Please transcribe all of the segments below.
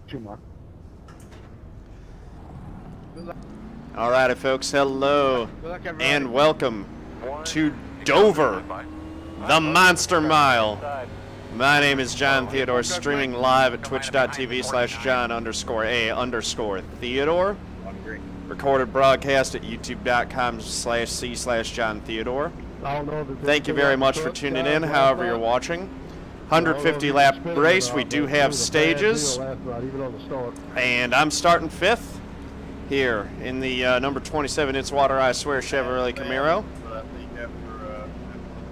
2 more. All right, folks, hello and welcome to Dover, the Monster Mile. My name is John Theodore, streaming live at twitch.tv/John_A_Theodore. Recorded broadcast at youtube.com/C/John Theodore. Thank you very much for tuning in, however you're watching. 150 lap race, we do have stages, and I'm starting 5th here in the number 27 It's Water I Swear Chevrolet Camaro.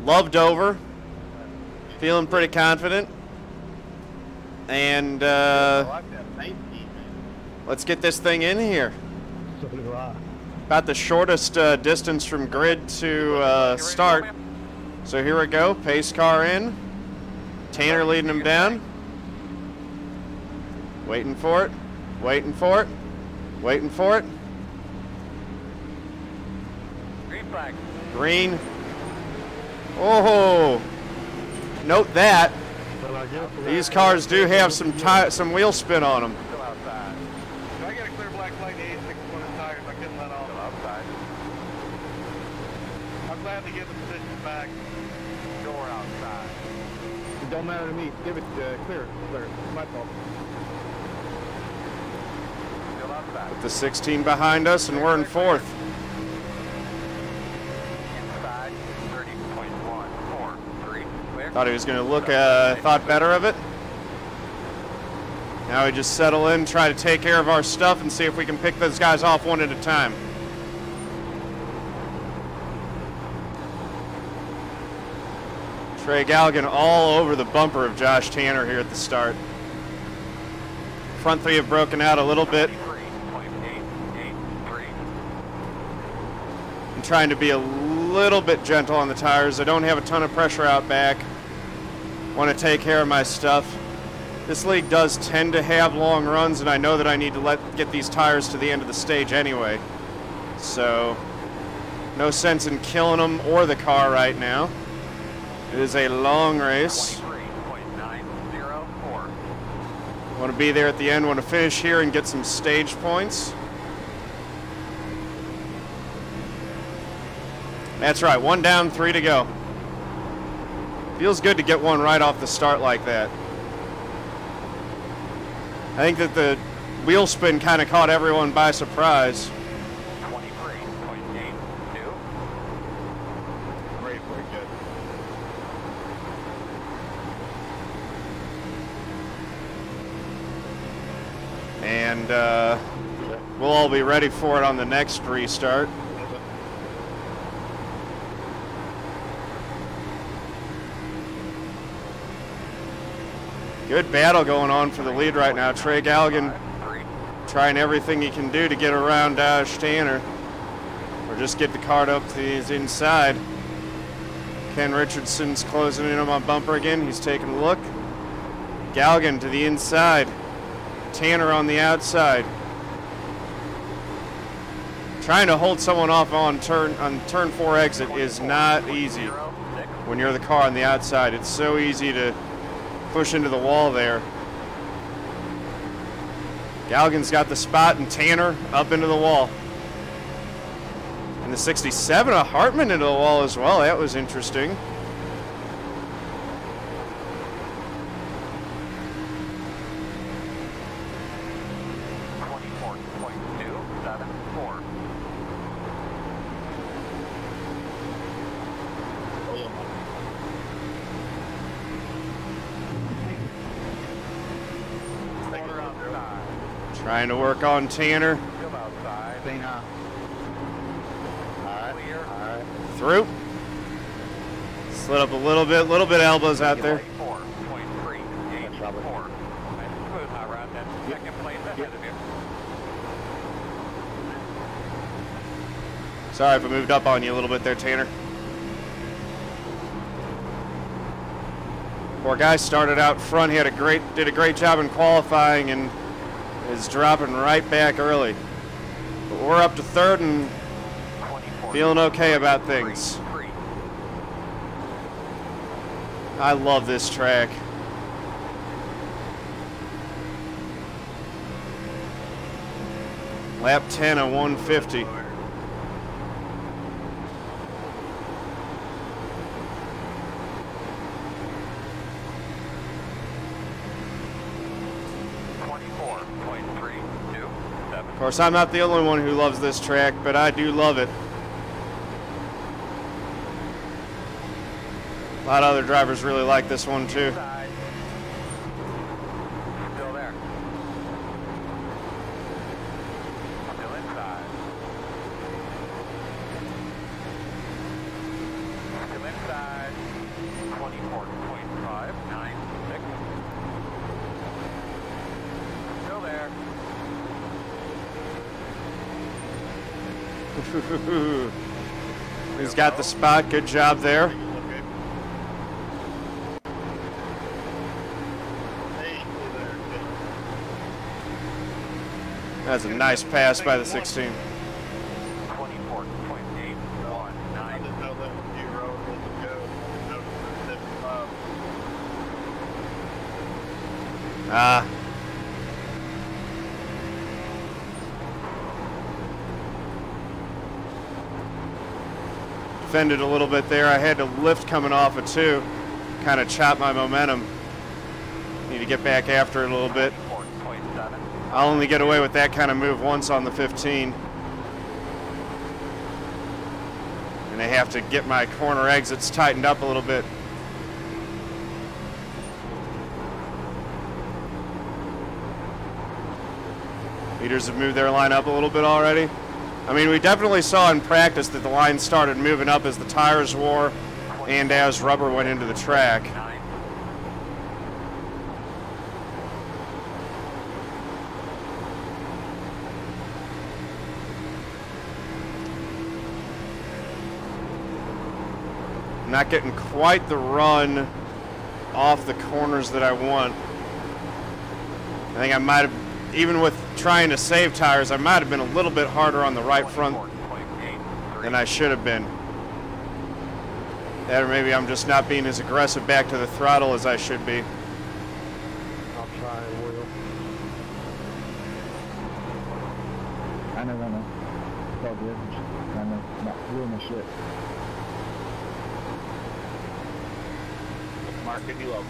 Love Dover, feeling pretty confident, and let's get this thing in here. About the shortest distance from grid to start. So here we go, pace car in. Tanner leading him down. Waiting for it, waiting for it, waiting for it. Green flag. Green. Oh, note that these cars do have some wheel spin on them. Still outside. Do I get a clear black light, 86 one tires? I couldn't let off. Still outside. I'm glad to get the position back. Door outside. It don't matter to me. Give it clear. It's my fault. Still outside. With the 16 behind us, and we're in 4th. Inside. 30.143. Clear. Thought he was going to look, thought better of it. Now we just settle in, try to take care of our stuff, and see if we can pick those guys off one at a time. Trey Galligan all over the bumper of Josh Tanner here at the start. Front 3 have broken out a little bit. 23.883. I'm trying to be a little bit gentle on the tires. I don't have a ton of pressure out back. Want to take care of my stuff. This league does tend to have long runs, and I know that I need to get these tires to the end of the stage anyway. So, no sense in killing them or the car right now. It is a long race. 23.904. Want to be there at the end, want to finish here and get some stage points. That's right, 1 down, 3 to go. Feels good to get one right off the start like that. I think that the wheel spin kind of caught everyone by surprise. 23.82. Very, very good. And we'll all be ready for it on the next restart. Good battle going on for the lead right now. Trey Galligan trying everything he can do to get around Josh Tanner, or just get the car up to his inside. Ken Richardson's closing in on my bumper again. He's taking a look. Galligan to the inside. Tanner on the outside. Trying to hold someone off on turn 4 exit is not easy when you're the car on the outside. It's so easy to push into the wall there. Galligan's got the spot, and Tanner up into the wall. And the 67, a Hartman into the wall as well. That was interesting. Trying to work on Tanner. Still outside. Clear. Through. Slid up a little bit elbows out there. 24.384. Around that second place ahead of you. Sorry if I moved up on you a little bit there, Tanner. Poor guy started out front. He did a great job in qualifying and is dropping right back early. But we're up to 3rd and feeling okay about things. I love this track. Lap 10 on 150. Of course, I'm not the only one who loves this track, but I do love it. A lot of other drivers really like this one too. Still there. Still inside. Still inside. 24.596. Still there. He's got the spot. Good job there. That's a nice pass by the 16. 24.819. Ah. Defended a little bit there. I had to lift coming off of 2. Kind of chop my momentum. Need to get back after it a little bit. I'll only get away with that kind of move once on the 15. And I have to get my corner exits tightened up a little bit. Leaders have moved their line up a little bit already. I mean, we definitely saw in practice that the line started moving up as the tires wore and as rubber went into the track. Not getting quite the run off the corners that I want. I think I might have, even with trying to save tires, I might have been a little bit harder on the right front than I should have been. That or maybe I'm just not being as aggressive back to the throttle as I should be. I'll try and wheel. I know. It's all good. Just trying to not ruin my shit. Mark, can you up?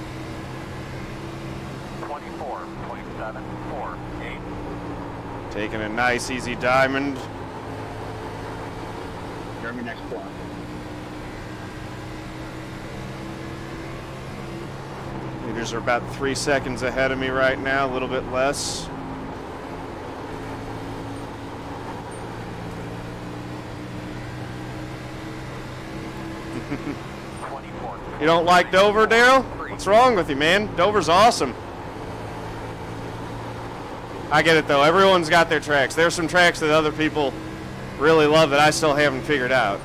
24.748. Taking a nice easy diamond. Jeremy next block. Leaders are about 3 seconds ahead of me right now, a little bit less. You don't like Dover, Daryl? What's wrong with you, man? Dover's awesome. I get it, though. Everyone's got their tracks. There's some tracks that other people really love that I still haven't figured out.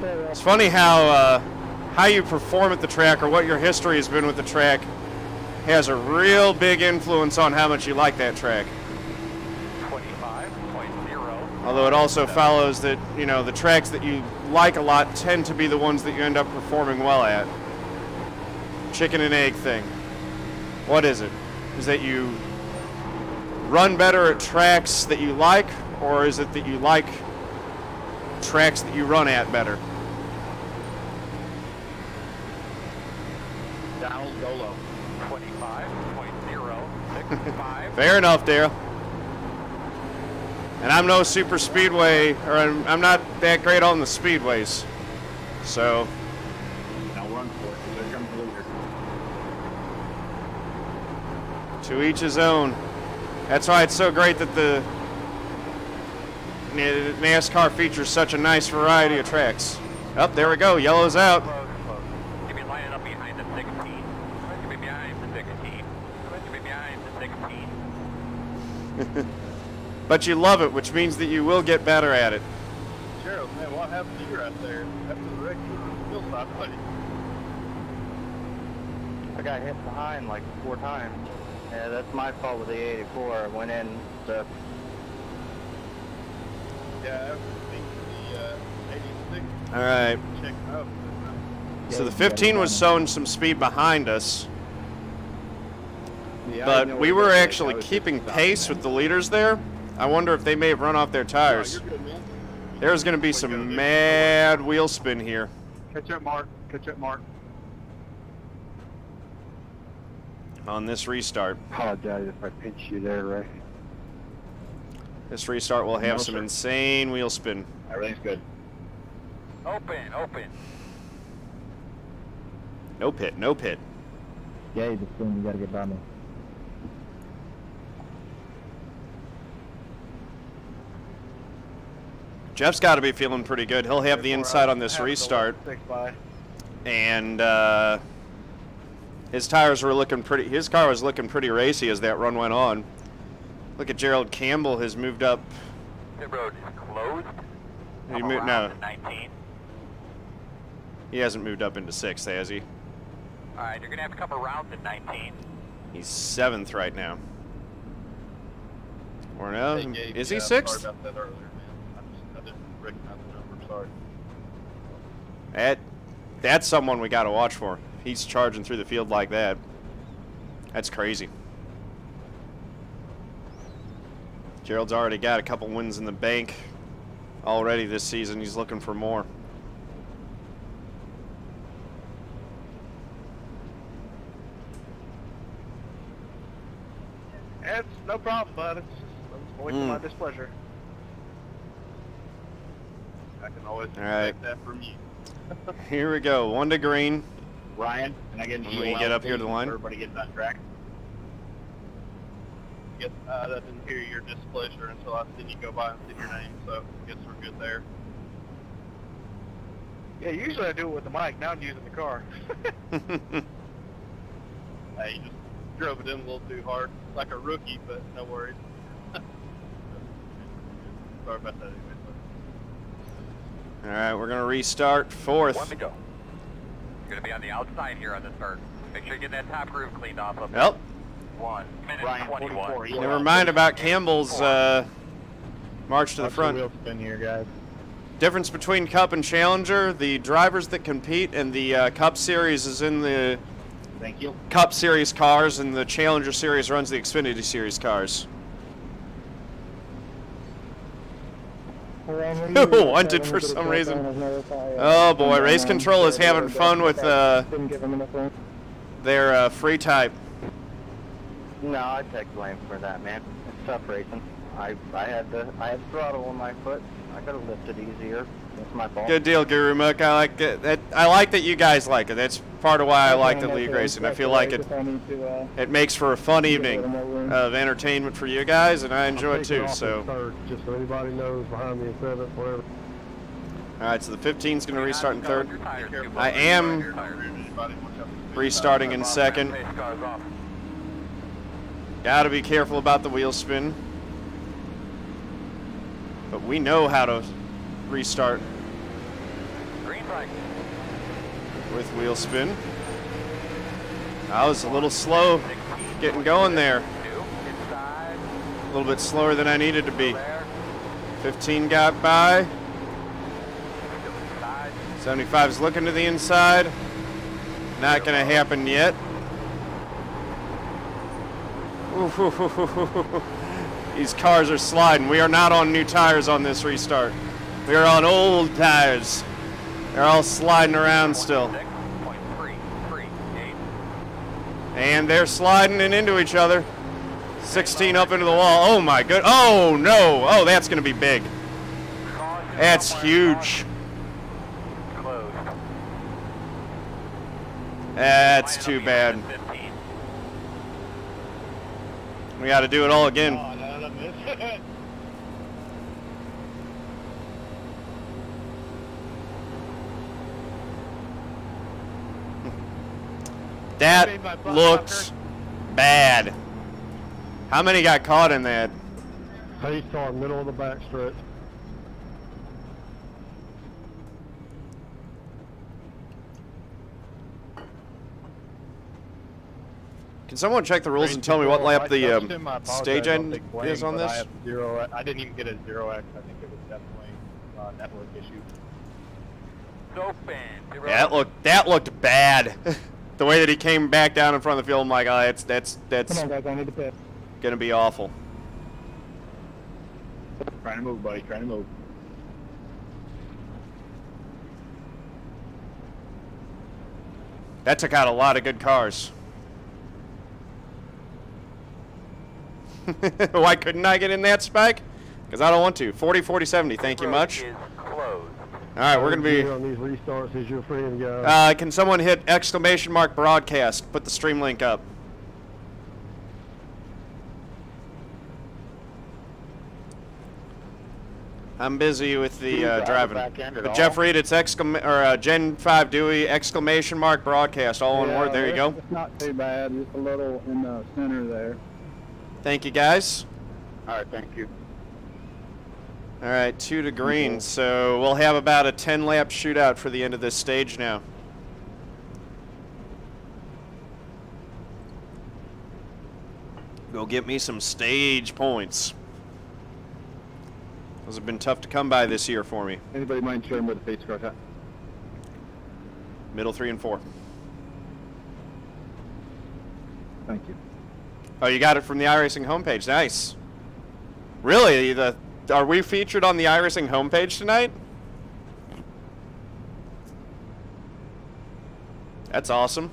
It's funny how you perform at the track or what your history has been with the track has a real big influence on how much you like that track. 25.0. Although it also follows that, you know, the tracks that you like a lot tend to be the ones that you end up performing well at. Chicken and egg thing. What is it? Is that you run better at tracks that you like, or is it that you like tracks that you run at better? Donald Golo. 25.065. Fair enough, Daryl. And I'm no super speedway, or I'm not that great on the speedways. So. Now run for it. There comes the leader. To each his own. That's why it's so great that the NASCAR features such a nice variety of tracks. Oh, there we go. Yellow's out. Close. Give me lining up behind the 16. Give me behind the 16. Give me behind the 16. But you love it, which means that you will get better at it. Gerald, man, what happened to you right there? After the wreck, you were still stop, buddy. I got hit behind like 4 times. Yeah, that's my fault with the 84. I went in, so. Yeah, after the 86. All right. Check out. So the 15 was showing some speed behind us. Yeah, I but know we what were it is. I actually was just keeping stopping pace that. with the leaders there. I wonder if they may have run off their No, tires. you're good, man. There's going to be What you gotta some do? mad wheel spin here. Catch up, Mark. Catch up, Mark. On this restart. Apologize if I pinched you there, Ray. This restart will have No, some sir. insane wheel spin. Everything's good. Open, open. No pit, no pit. Yeah, you just gotta get by me. Jeff's got to be feeling pretty good. He'll have the inside on this restart. And his tires were looking pretty, his car was looking pretty racy as that run went on. Look at Gerald Campbell has moved up. The road is closed. He Come moved, around no, to 19. he hasn't moved up into 6th, has he? All right, you're gonna have to come around to 19. He's 7th right now. Or no, Hey, Gabe, is he yeah, 6th? Sorry about that earlier, man. I didn't recognize the number. Sorry. That's someone we got to watch for. He's charging through the field like that. That's crazy. Gerald's already got a couple wins in the bank already this season. He's looking for more. It's no problem, bud. It's just voice of my displeasure. I can always All right. expect that from you. Here we go. 1 to green. Ryan, can I get an When you get up here to the line. Everybody gets on track. Guess I didn't hear your displeasure until I seen you go by and see your name, so I guess we're good there. Yeah, usually I do it with the mic. Now I'm using the car. Hey, you just drove it in a little too hard, like a rookie, but no worries. Sorry about that anyway. All right, we're going to restart 4th. 1 to go. You're gonna be on the outside here on the start. Make sure you get that top groove cleaned off of Well, 1 minute Ryan, 21. 44. never mind about Campbell's march to the Watch front. wheel spin here, guys. Difference between Cup and Challenger, the drivers that compete in the Cup Series is in the Thank you. Cup Series cars, and the Challenger Series runs the Xfinity Series cars. Wanted for some reason. Oh boy, Race Control is having fun with their free type. No, I take blame for that, man. It's tough racing. I had the throttle on my foot. I could have lifted easier. That's my fault. Good deal, Guru Mook. I like it. I like that you guys like it. That's part of why I like the league racing. I feel like it makes for a fun evening of entertainment for you guys, and I enjoy it too. So, Third, just so anybody knows behind me in 7th, whatever. all right. So the 15's going to restart in 3rd. Your tires too I much. am Your tires. restarting in 2nd. Pace cars off. Got to be careful about the wheel spin, but we know how to restart Green flag. with wheel spin. I was a little slow getting going there. 2 inside. A little bit slower than I needed to be. There. 15 got by. Still inside. 75 is looking to the inside. Not going to happen yet. Ooh, these cars are sliding. We are not on new tires on this restart. We are on old tires. They're all sliding around still. 6.338. And they're sliding and into each other. 16 up into the wall. Oh my good. Oh no. Oh, that's going to be big. That's huge. Closed. That's too bad. 15. We got to do it all again. Oh, no, no, no. That looked bad. How many got caught in that? Pace car, middle of the back stretch. Can someone check the rules and tell me what lap the stage end is on this? I have zero. I didn't even get a 0x. I think it was definitely a network issue. It's open. Yeah, that looked bad. The way that he came back down in front of the field, I'm like, oh, that's Come on, guys, I need to pit. gonna be awful. Trying to move, buddy, trying to move. That took out a lot of good cars. Why couldn't I get in that, Spike? Because I don't want to. 40, 40, 70. Thank you much. Is closed. All right, we're going to be... On these restarts as you're free to go. Can someone hit !" broadcast? Put the stream link up. I'm busy with the driving. But Jeff Reed, it's Gen 5 Dewey ! broadcast, all one word. There you go. It's not too bad. Just a little in the center there. Thank you, guys. All right, thank you. All right, 2 to green, so we'll have about a 10-lap shootout for the end of this stage now. Go get me some stage points. Those have been tough to come by this year for me. Anybody mind sharing where the face car's at? Middle 3 and 4. Thank you. Oh, you got it from the iRacing homepage. Nice. Really? Are we featured on the iRacing homepage tonight? That's awesome.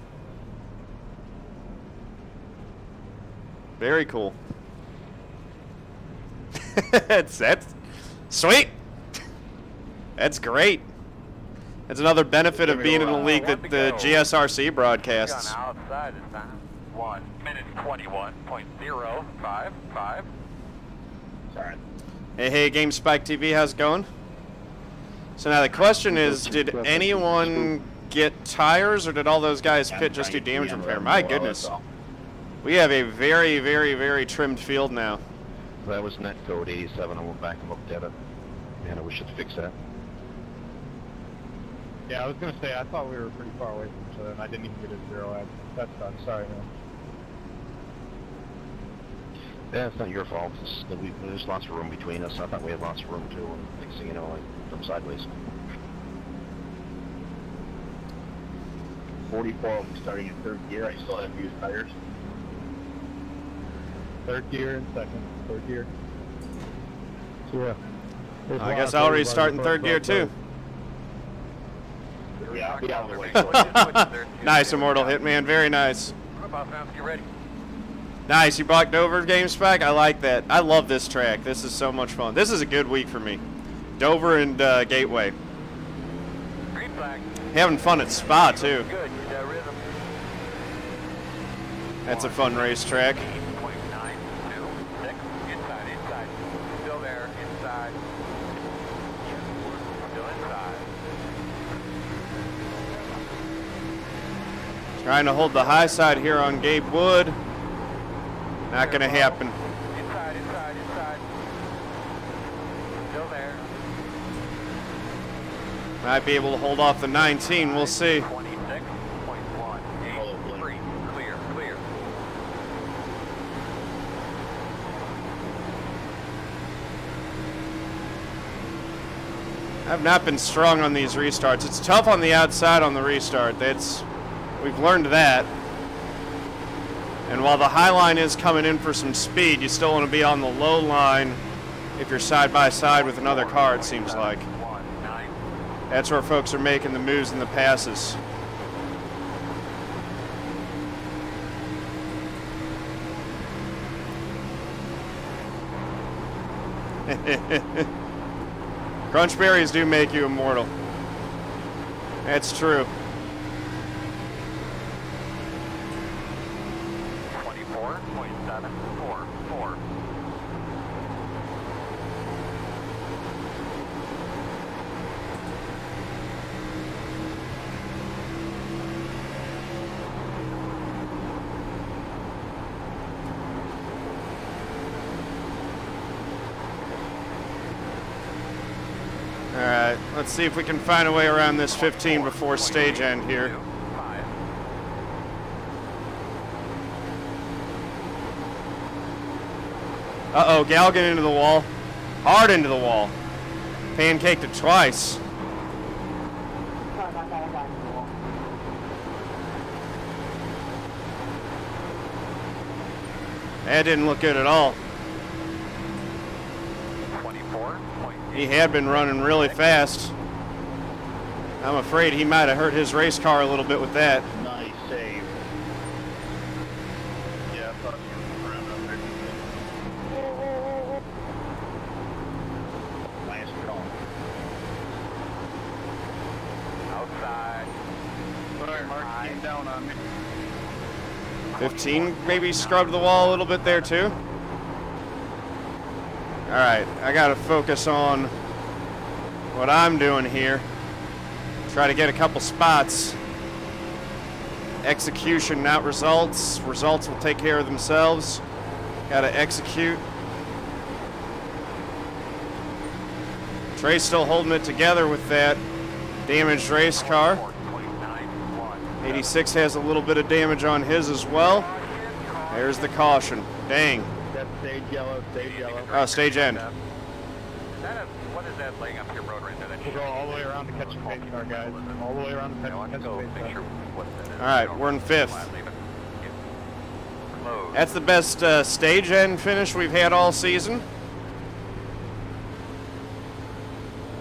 Very cool. that's sweet. That's great. That's another benefit of being in a league that the GSRC broadcasts. Outside this time. 1 minute 21.055. Sorry. Hey, GameSpike TV, how's it going? So now the question is, did anyone get tires, or did all those guys pit just do damage repair? My goodness. We have a very, very, very trimmed field now. That was net code 87. I went back and looked at it. Man, we should fix that. Yeah, I was going to say, I thought we were pretty far away from each other, and I didn't even get a 0 ad. That's done. Sorry, man. Yeah, it's not your fault. There's lots of room between us. I thought we had lots of room too, and next thing you know, I come sideways. 44, starting in 3rd gear. I still have used tires. 3rd gear and 2nd. 3rd gear. So, yeah. I guess I'll restart in 3rd gear too. Yeah, I'll be out of the way. Nice, Immortal Hitman. Very nice. Get ready. Nice. You bought Dover GameSpec? I like that. I love this track. This is so much fun. This is a good week for me. Dover and Gateway. Green flag. Having fun at Spa too. Good. You got rhythm. That's a fun racetrack. 8.926. Inside. Still there. Inside. Still inside. Trying to hold the high side here on Gabe Wood. Not going to happen. Inside. Still there. Might be able to hold off the 19. We'll see. 26.183. Clear. I've not been strong on these restarts. It's tough on the outside on the restart. We've learned that. And while the high line is coming in for some speed, you still want to be on the low line if you're side by side with another car, it seems like. That's where folks are making the moves and the passes. Crunch berries do make you immortal. That's true. 24.744. Alright, let's see if we can find a way around this 15 before stage end here. Uh-oh, Galgan into the wall. Hard into the wall. Pancaked it twice. That didn't look good at all. 24.8. He had been running really fast. I'm afraid he might have hurt his race car a little bit with that. Nice save. Yeah, I thought you were around up there. Nice call. Outside. Sorry, Mark, came down on me. 15 maybe scrubbed the wall a little bit there too. All right, I gotta focus on what I'm doing here. Try to get a couple spots. Execution, not results. Results will take care of themselves. Gotta execute. Trey's still holding it together with that damaged race car. 86 has a little bit of damage on his as well. There's the caution. Dang. That's stage yellow, stage yellow. Oh, stage end. What is that laying up your road right there? That We'll go all the way around to catch the pace car, guys. All the way around to I want to catch go the pace make sure car. what that is. All right, we're in fifth. Leave it. Close. That's the best stage end finish we've had all season.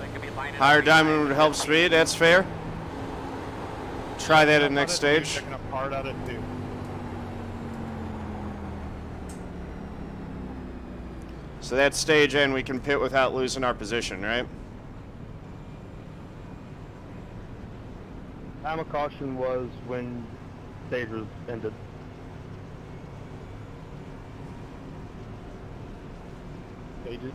They could be lining up Higher behind diamond would the help speed. That's fair. Try that at next Out of two, stage. Picking up hard out of 2. So that stage end we can pit without losing our position, right? Time of caution was when stage was ended. Stages.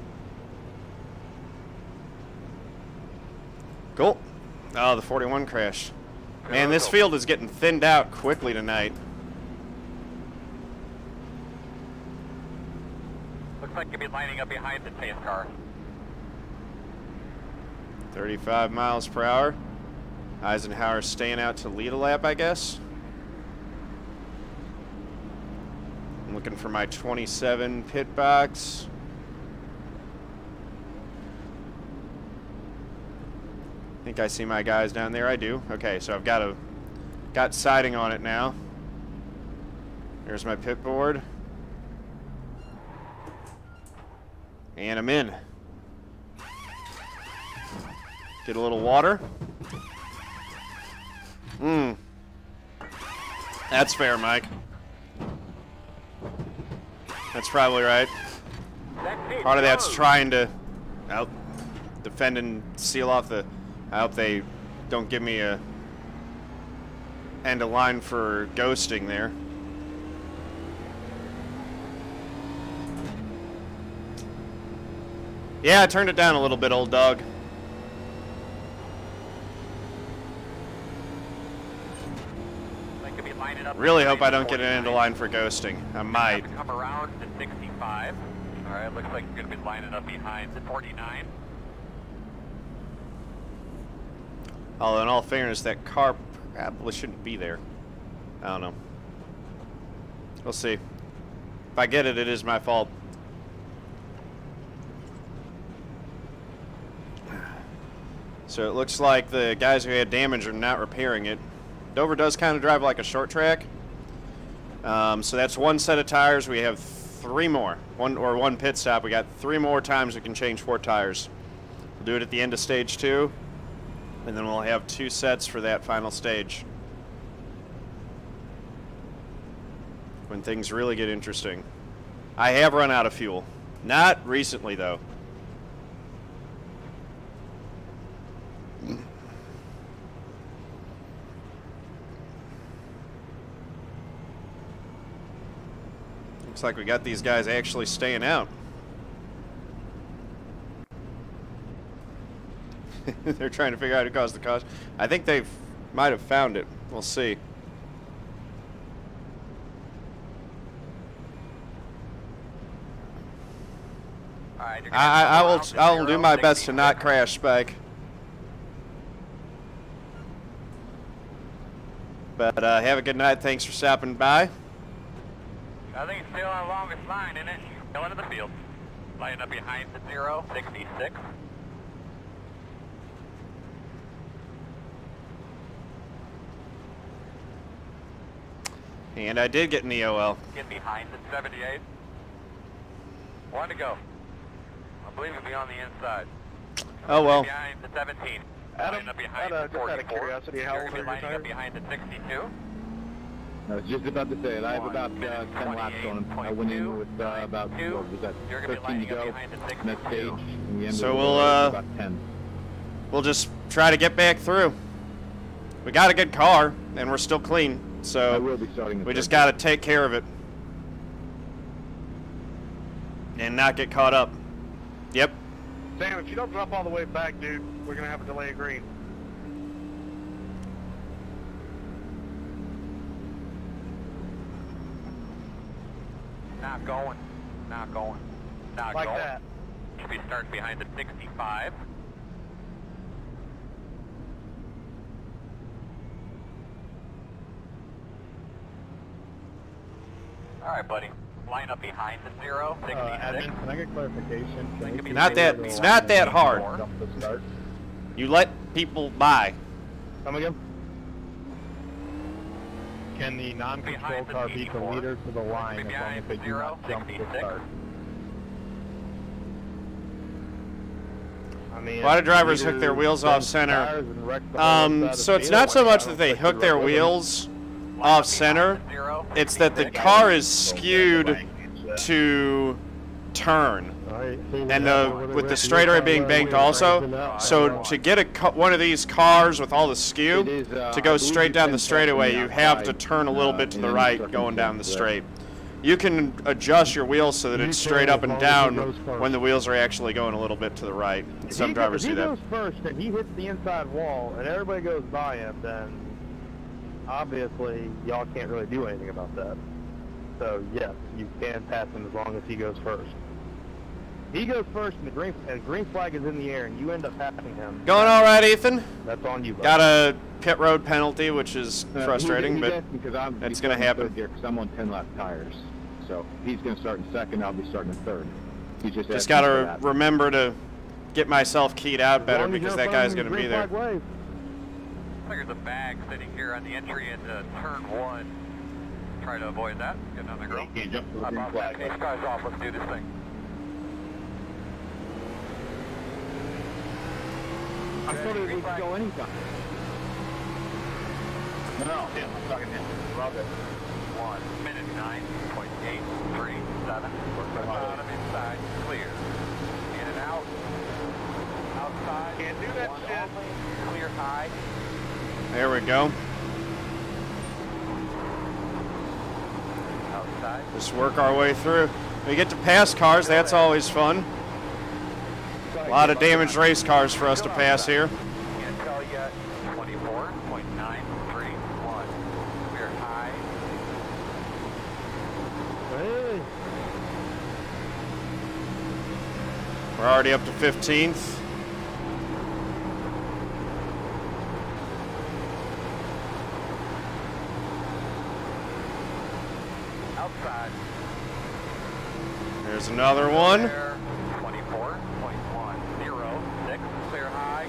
Cool. Oh, the 41 crashed. Man, this field is getting thinned out quickly tonight. Looks like you'll be lining up behind the pace car. 35 miles per hour. Eisenhower staying out to lead a lap, I guess. I'm looking for my 27 pit box. I think I see my guys down there. I do. Okay, so I've got siding on it now. There's my pit board. And I'm in. Get a little water. That's fair, Mike. That's probably right. Part of that's trying to defend and seal off the... I hope they don't give me a end of line for ghosting there. Yeah, I turned it down a little bit, old dog. They could be lining up Really hope I behind don't the get an end of 49. line for ghosting. I might. Have to come around to 65. All right, looks like you're going to be lining up behind the 49. Although, in all fairness, that car probably shouldn't be there. I don't know. We'll see. If I get it, it is my fault. So it looks like the guys who had damage are not repairing it. Dover does kind of drive like a short track. So that's one set of tires. We have 3 more. One pit stop. We got 3 more times we can change 4 tires. We'll do it at the end of stage 2. And then we'll have 2 sets for that final stage. When things really get interesting. I have run out of fuel. Not recently, though. Looks like we got these guys actually staying out. They're trying to figure out who caused the cause. I think they might have found it. We'll see. All right, I will do my best to not crash, Spike. But have a good night. Thanks for stopping by. I think it's still our longest line, isn't it? Go into the field. Lining up behind the 0, 66. And I did get an EOL. Get behind the 78. One to go. I believe he'll be on the inside. Oh well. Behind the 17. Adam, Lining up behind the just out 44. of curiosity, how You're old gonna be are your lining up tires? behind the 62. I was just about to say it. I have about 10 laps on him. I went in with about, what was that, You're gonna be 13 to lining up go. behind the Next stage, 62. and we ended So with we'll, about 10. We'll just try to get back through. We got a good car, and we're still clean, I so will be starting. we just got to take care of it and not get caught up. Yep. Sam, if you don't drop all the way back, dude, we're gonna have a delay of green. Not going. Not going. Not Like going. that. Should be starting behind the 65. All right, buddy. Line up behind the 0, 66. Admin, can I get clarification? Can we It's keep not that- the it's line not and that then hard. Jump the start? You let people by. Come again? Can the non-control Behind the car beat the 84. leader to the line as long as Behind they the do not 0, jump the 66. start? I mean, A lot of drivers leader hook their wheels off bends center. tires and wrecks the whole side of So the it's field. not so much that I they don't hook think their the rhythm- wheels Line off up center. behind the 0, It's that the 66. car is skewed to turn. Alright, see, And whether with the it's straight arm your being car, banked whether it's also, out, so to get one of these cars with all the It skew, is, to I go believe straight you down can the test straightaway, from you the have to outside, turn a little bit to in the any right going down the circumstance, straight. You can adjust your wheels so that You it's can, straight up as and long as it down goes first. when the wheels are actually going a little bit to the right. Some drivers do If that. he goes first and he hits the inside wall and everybody goes by him, then obviously y'all can't really do anything about that. So yes, you can pass him as long as he goes first. He goes first and the green flag is in the air and you end up passing him. Going all right, Ethan? That's on you, buddy. Got a pit road penalty, which is frustrating, He but gets me 'cause I'm that's gonna happen. because I'm on 10 lap tires. So he's going to start in second. I'll be starting in third. He just just asking got for to that. remember to get myself keyed out As better long as because you're that guy's following going to the be green there. flag wave. There's a bag sitting here on the entry into turn 1. Try to avoid that. Get another girl. You can't jump to the I green brought flag. these guys off. Let's do this thing. I thought it would go anytime. No, yeah, I'm talking to him. Love it. 1 minute 9.837. We're bottom inside, clear. In and out. Outside. Can't do that one shit. only. Clear high. There we go. Outside. Just work our way through. We get to pass cars, that's always fun. A lot of damaged race cars for us to pass here. Can't tell yet. 24.931. Clear high. Hey. We're already up to 15th. Outside. There's another one. Clear. 24.106. Clear high.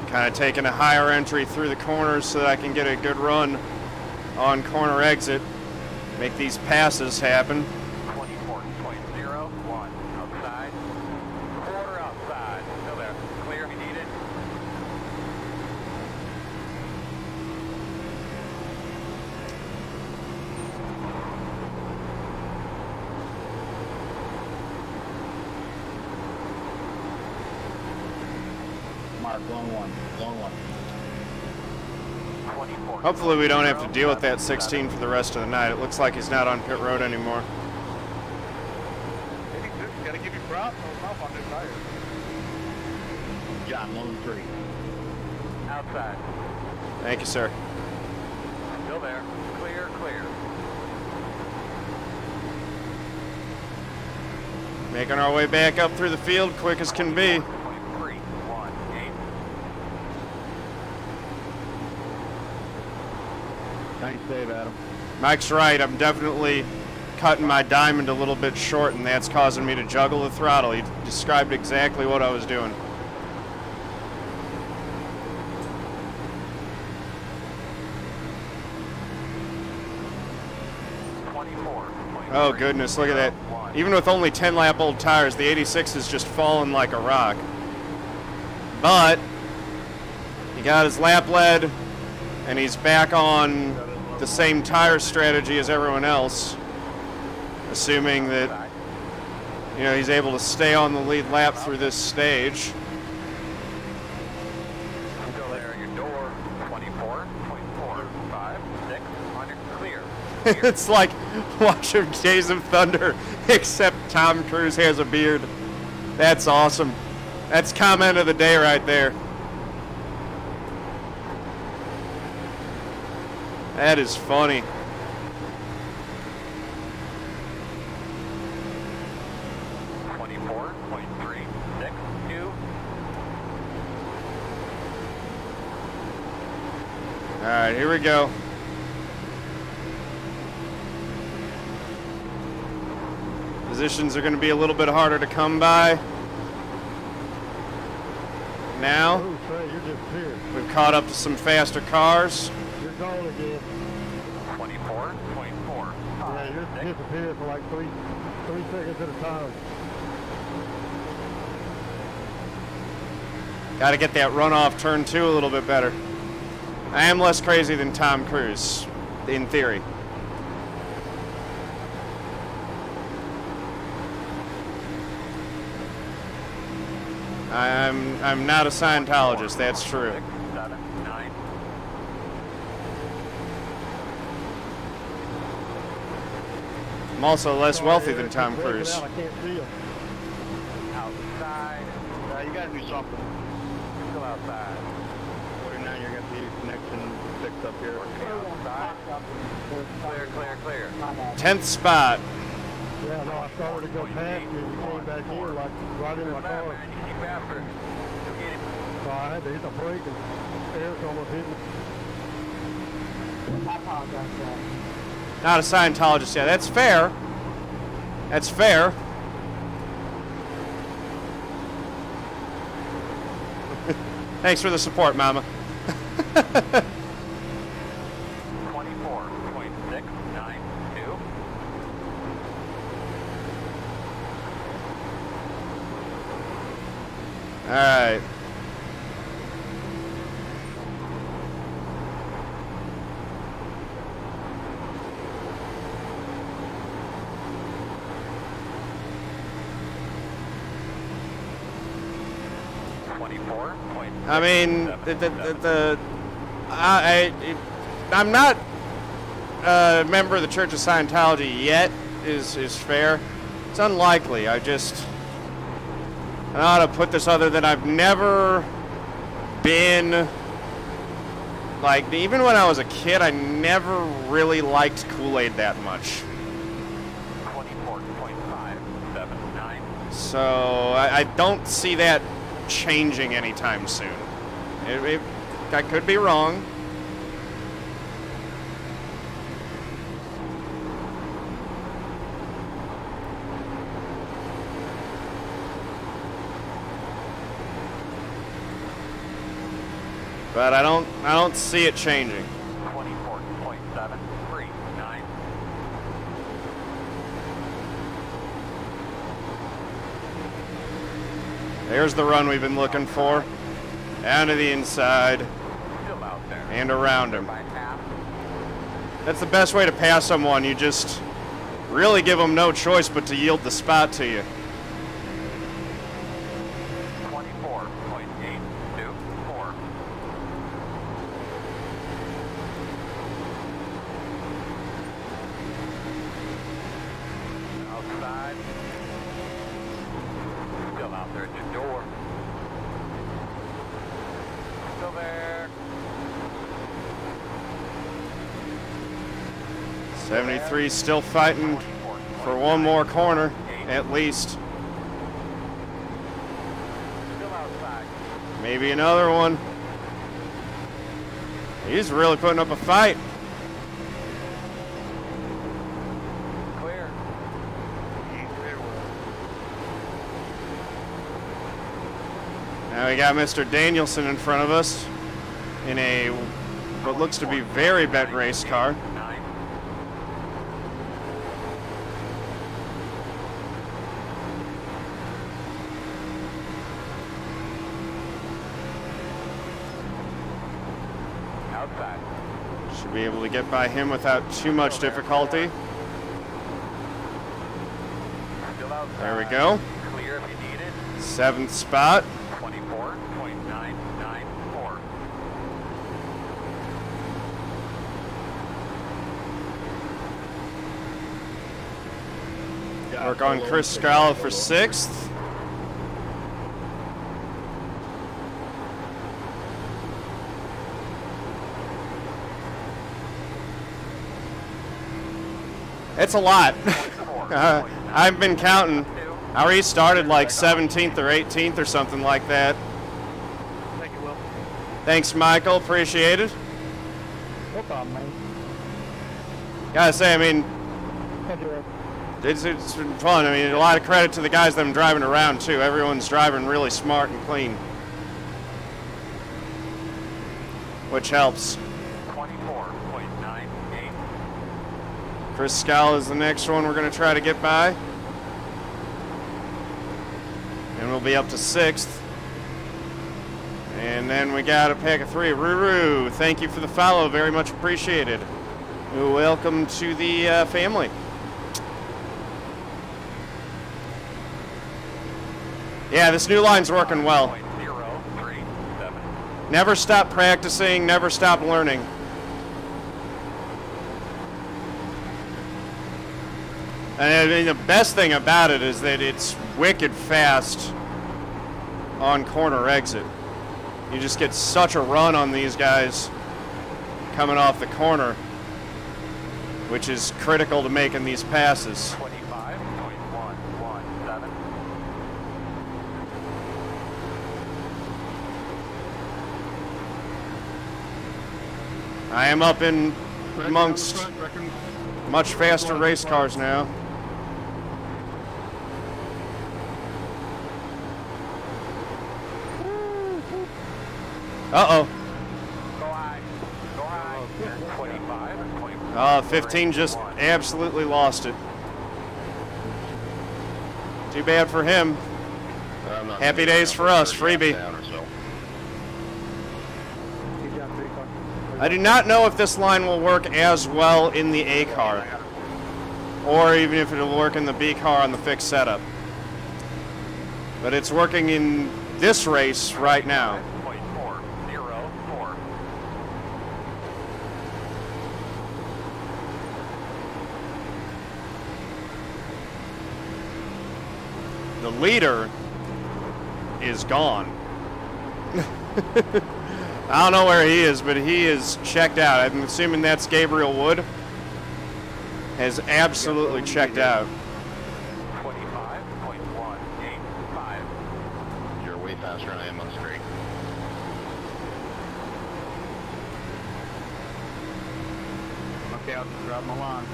Kind of taking a higher entry through the corners so that I can get a good run on corner exit. Make these passes happen. 24.01 outside. Quarter outside. Still there. Clear if you need it. Mark, long one. Long one. 24. Hopefully we don't have to deal with that 16 for the rest of the night. It looks like he's not on pit road anymore. Maybe just gotta give you props on new tires. John, long 3. Outside. Thank you, sir. Still there. Clear, clear. Making our way back up through the field quick as can be. 23.18. Nice save, Adam. Mike's right. I'm definitely cutting my diamond a little bit short, and that's causing me to juggle the throttle. He described exactly what I was doing. Oh goodness, look at that. Even with only 10 lap old tires, the 86 is just falling like a rock. But he got his lap lead, and he's back on the same tire strategy as everyone else, assuming that, you know, he's able to stay on the lead lap through this stage. Go there, your door, 24, 5, 6, on your clear. It's like watching Days of Thunder, except Tom Cruise has a beard. That's awesome. That's comment of the day right there. That is funny. All right, here we go. Positions are going to be a little bit harder to come by. Now, Oh, Trey, you're just here. we've caught up to some faster cars. You're gone again. 24.4. Yeah, you're disappearing for like three seconds at a time. Got to get that runoff turn 2 a little bit better. I am less crazy than Tom Cruise, in theory. I'm not a Scientologist, that's true. 6, 7, 9. I'm also less wealthy than Tom Cruise. I can't see you. Outside. You gotta do something. Still outside. 49, you're gonna see your connection fixed up here. Outside. Clear, clear, clear. 10th spot. Yeah, no, I started to go past you and you came back here like right in my Come back, car. man. You keep after it. You'll get him. So I had to hit the brake and air's almost hit me. I apologize for that. Not a Scientologist, yeah, that's fair. That's fair. Thanks for the support, Mama. 24.692. All right. I mean, I'm not a member of the Church of Scientology yet, is fair. It's unlikely. I don't know how to put this other than I've never been, like, even when I was a kid, I never really liked Kool-Aid that much. 24.579. So I don't see that changing anytime soon. I could be wrong. But I don't see it changing. 24.739. There's the run we've been looking for. Down to the inside Still out there. and around him. By half. That's the best way to pass someone. You just really give them no choice but to yield the spot to you. 24.824. Outside. Still out there at your door. Still there. 73 still fighting for one more corner, at least. Still outside. Maybe another one. He's really putting up a fight. Clear. Now we got Mr. Danielson in front of us in a what looks to be very bent race car. 9. outside. Should be able to get by him without too much difficulty. Still outside. There we go. Clear if you need it. 7th spot. 24.994. Work on Chris Scala for 6th. It's a lot. I've been counting. I already started like 17th or 18th or something like that. Thank you, Will. Thanks, Michael. Appreciate it. No problem, man. Gotta say, I mean, Thank you, Will. it's been fun. I mean, a lot of credit to the guys that I'm driving around, too. Everyone's driving really smart and clean, which helps. 24.98. Chris Scala is the next one we're going to try to get by. And we'll be up to 6th. And then we got a pack of 3. Ruru, thank you for the follow. Very much appreciated. Welcome to the family. Yeah, this new line's working well. 0.037. Never stop practicing, never stop learning. And I mean, the best thing about it is that it's wicked fast on corner exit. You just get such a run on these guys coming off the corner, which is critical to making these passes. 25.117. I am up in amongst much faster race cars now. Uh-oh. Go high. Go high. 25. 15 just absolutely lost it. Too bad for him. Happy days for us, freebie. I do not know if this line will work as well in the A car, or even if it'll work in the B car on the fixed setup. But it's working in this race right now. 0.404. The leader is gone. I don't know where he is, but he is checked out. I'm assuming that's Gabriel Wood. Has absolutely checked out. 25.185. You're way faster than I am on the straight. Okay, I'll just grab my line.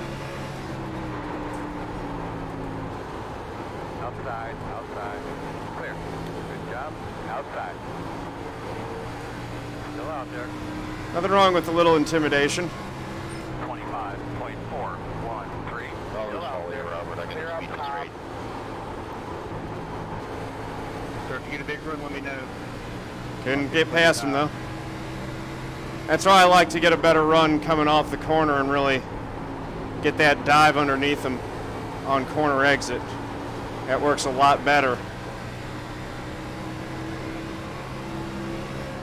Outside. Outside. Clear. Good job. Outside. Still out there. Nothing wrong with a little intimidation. 25.413. Always follow you, Robert. I can Clear up speed on top. straight. Start to get a big run, let me know. Couldn't get past him though. That's why I like to get a better run coming off the corner and really get that dive underneath him on corner exit. That works a lot better.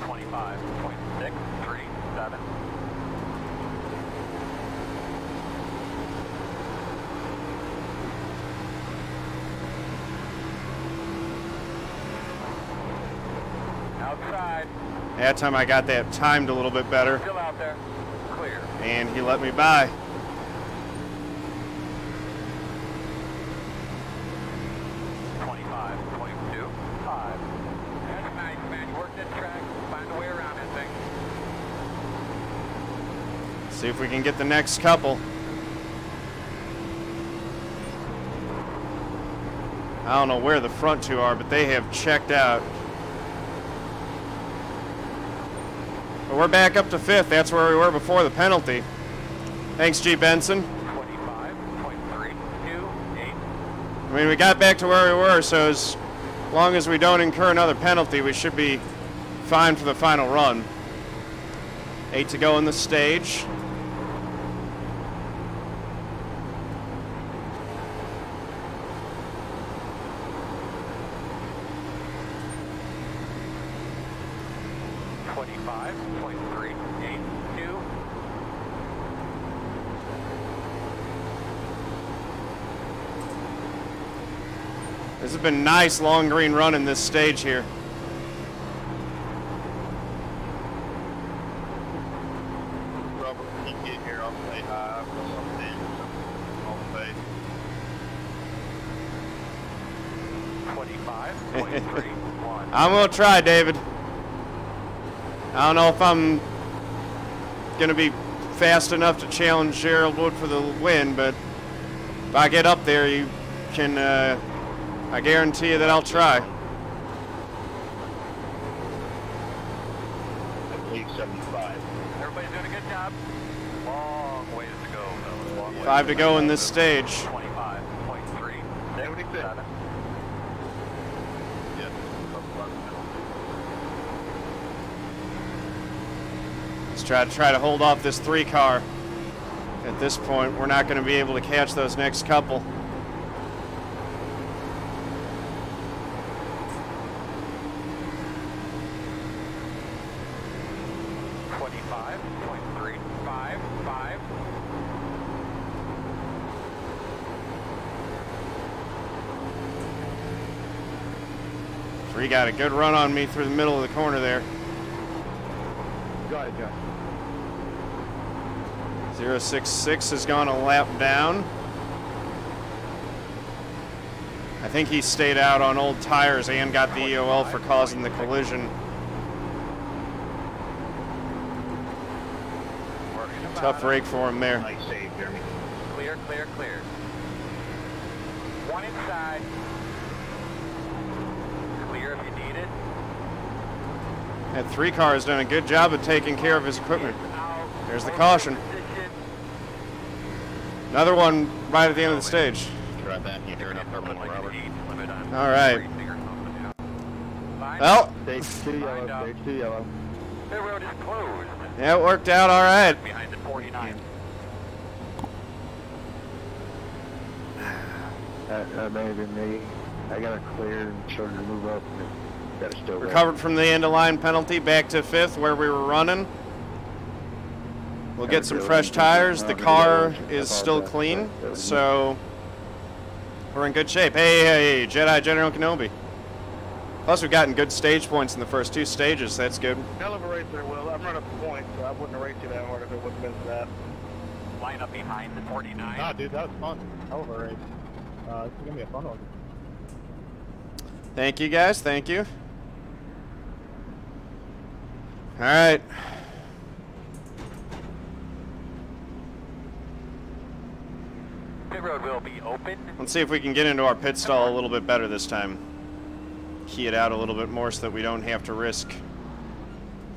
25.637. Outside. That time I got that timed a little bit better, Still out there. Clear. and he let me by. 25.25. That's nice, man. You worked that track. Find a way around that thing. See if we can get the next couple. I don't know where the front two are, but they have checked out. But we're back up to 5th. That's where we were before the penalty. Thanks, G. Benson. 25.328. I mean, we got back to where we were, so as long as we don't incur another penalty, we should be fine for the final run. 8 to go in the stage. This has been nice long green run in this stage here. Robert, when you get here, I'll say hi. I'll say on the 25.31. I'm gonna try, David. I don't know if I'm gonna be fast enough to challenge Gerald Wood for the win, but if I get up there, you can, I guarantee you that I'll try. I believe 75. Everybody's doing a good job. Long ways to go, though. Long ways 5 to go in this stage. 25.3. 77. yes. Let's try to hold off this 3 car. At this point, we're not going to be able to catch those next couple. He got a good run on me through the middle of the corner there. Got it, Josh. 066 has gone a lap down. I think he stayed out on old tires and got the EOL for causing the collision. Tough rake for him there. Nice save, Jeremy. Clear, clear, clear. One inside. Clear if you need it. That 3 car has done a good job of taking care of his equipment. There's the caution. Another one right at the end of the stage. Try that. You hear enough permanent, Robert. All right. Well, Stage 2 yellow, stage 2 yellow. The road is closed. yeah, it worked out all right. Behind the 49. That may have been me. I got it cleared and started to move up. And got it still there. Recovered from the end of line penalty, back to 5th where we were running. We'll get some fresh tires. The car is still clean, so we're in good shape. Hey, Jedi General Kenobi. Plus, we've gotten good stage points in the first 2 stages. That's good. Hell of a race there, Will. I'm running up points, so I wouldn't have raced you that hard if it wouldn't have been for that. Line up behind the 49. Nah, dude, that was fun. Hell of a race. This is going to be a fun one. Thank you, guys. Thank you. All right. Pit road will be open. Let's see if we can get into our pit stall a little bit better this time. Key it out a little bit more so that we don't have to risk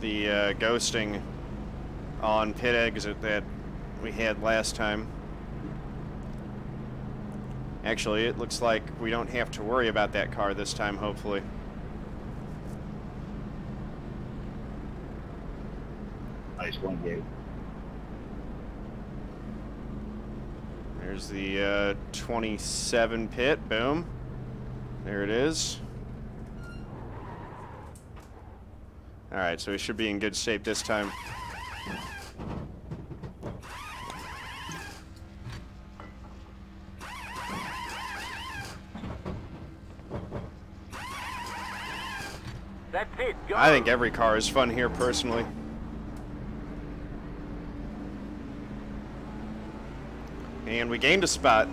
the ghosting on pit exit that we had last time. Actually, it looks like we don't have to worry about that car this time, hopefully. Nice one, Gabe. There's the 27 pit. Boom. There it is. All right, so we should be in good shape this time. That's it. Go. I think every car is fun here, personally. And we gained a spot.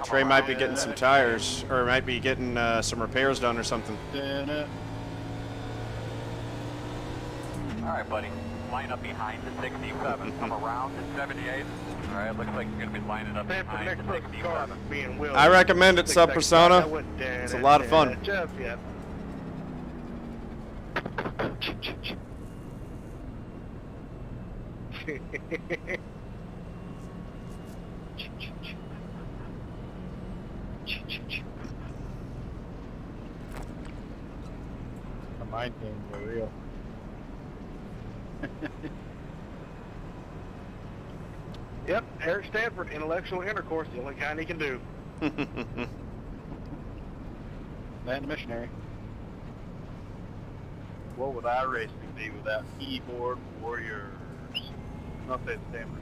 Trey might be getting some tires, or might be getting some repairs done or something. All right, buddy. Line up behind the 67. Come around the 78. All right, looks like you're going to be lining up behind the 67. I recommend it, Sub Persona. It's a lot of fun. The mind games are real. Yep, Eric Stanford, intellectual intercourse, the only kind he can do. And missionary. What would iRacing be without keyboard warriors? I'll say Stanford.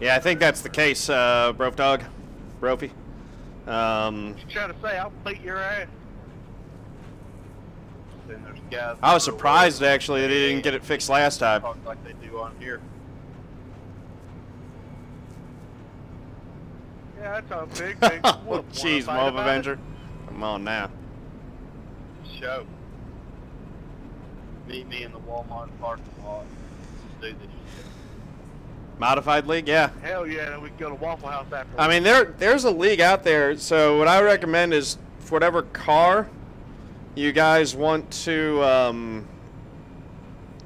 Yeah, I think that's the case, Broke Dog. Brophy. Trying to say, I'll beat your ass. Then there's guys I was surprised, actually, that he didn't get it fixed last time. Talk like they do on here. Yeah, that's a big, big Oh, whoop. jeez, Wanna fight Mob about Avenger. Come on now. it? Show. Meet me in the Walmart parking lot. Do this shit. Modified League, yeah. Hell yeah, then we can go to Waffle House after. I mean, there's a league out there, so what I recommend is for whatever car you guys want to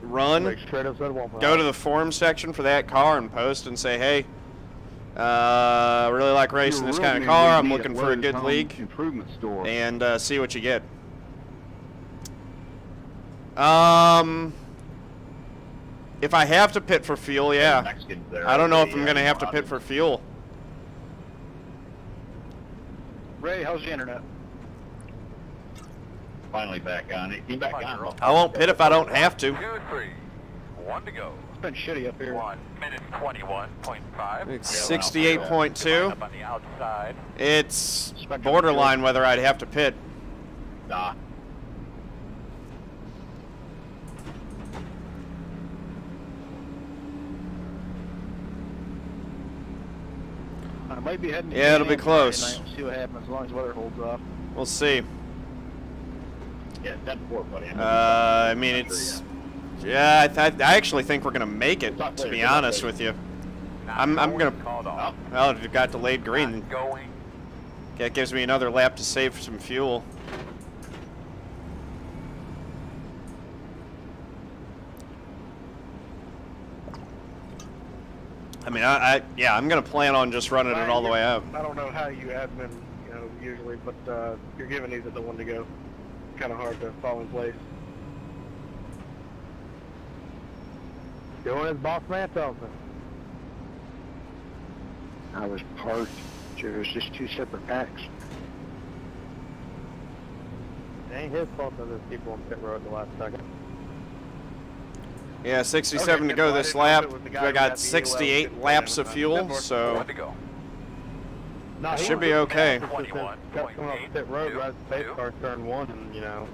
run, Like straight outside Waffle go House. to the forum section for that car and post and say, hey, I really like racing this kind of car. I'm looking for a good league, Improvement store. and see what you get. If I have to pit for fuel, yeah. Mexicans there. I don't know if I'm going to have to pit for fuel. Ray, how's the internet? Finally back on it. Came back on. I won't pit if I don't have to. 2, 3, 1 to go. It's been shitty up here. 1 minute 21.5. It's 68.2. Up on the outside. It's borderline whether I'd have to pit. Nah. I might be heading to Yeah, it'll be Indiana close. tonight. We'll see what happens as long as the weather holds up. We'll see. Yeah, that's poor, buddy. I mean, it's... Yeah, I actually think we're going to make it, to be honest with you. I'm going to... Called off. Well, if you've got delayed green, Not going. that gives me another lap to save some fuel. I mean, yeah, I'm going to plan on just running it all the way out. I don't know how you admin, usually, but you're giving these the one to go. Kind of hard to fall in place. Doing as boss man tells me. I was parked. It was just two separate packs. It ain't his fault that there's people on pit road at the last second. Yeah, 67 to go this lap. I got 68 laps of fuel, so 1 to go. No, it he should was be just okay. kept coming off pit road right as the pace car turn one, and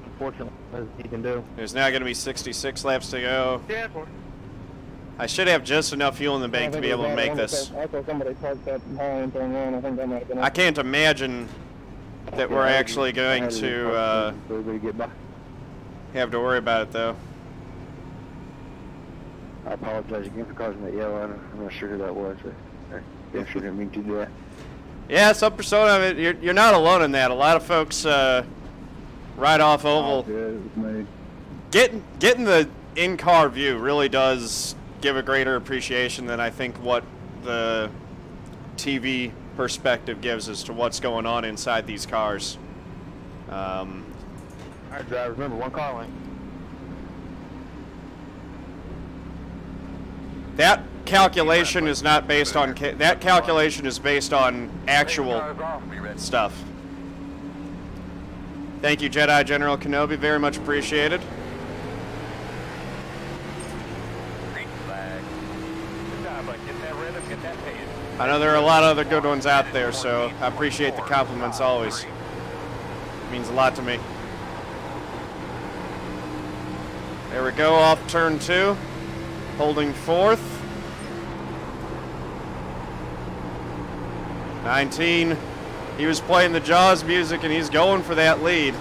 unfortunately, as he can do. there's now going to be 66 laps to go. Yeah, boy. I should have just enough fuel in the bank to be able to make this. I thought somebody parked that high and turned around. I think that might have been. I can't imagine that we're actually going to have to worry about it, though. I apologize again for causing that yell. I'm not sure who that was. I sure didn't mean to do that. Yeah, some persona. I mean, you're not alone in that. A lot of folks ride off oval. Yeah, it was me. Getting the in-car view really does give a greater appreciation than I think what the TV perspective gives as to what's going on inside these cars. All right, drivers, remember, one car lane. That calculation is not based on that calculation is based on actual stuff. Thank you, Jedi General Kenobi. Very much appreciated. Green flag. Good job, bud. Get that rhythm, get that pace. I know there are a lot of other good ones out there, so I appreciate the compliments always. It means a lot to me. There we go, off turn 2. Holding 4th. 19. He was playing the Jaws music and he's going for that lead.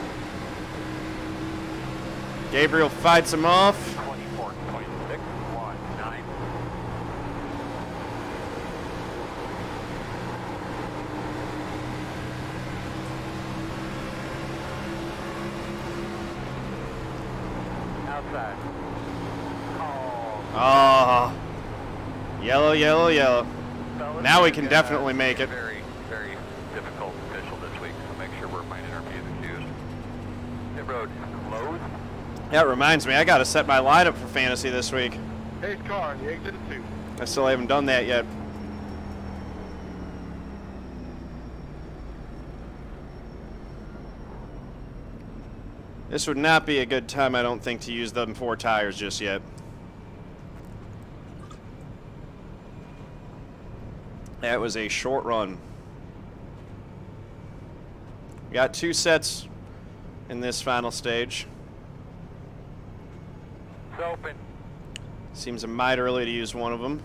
Gabriel fights him off. 24.619. Outside. Ah, yellow, yellow, yellow. Fellas, Now we can we've definitely make it. Very, very difficult official this week, so make sure we're minding our P's and Q's. Pit road closed. That reminds me, I gotta set my lineup for fantasy this week. Ace car, the exit is 2. I still haven't done that yet. This would not be a good time, I don't think, to use them 4 tires just yet. That was a short run. We got 2 sets in this final stage. It's open. Seems a mite early to use one of them.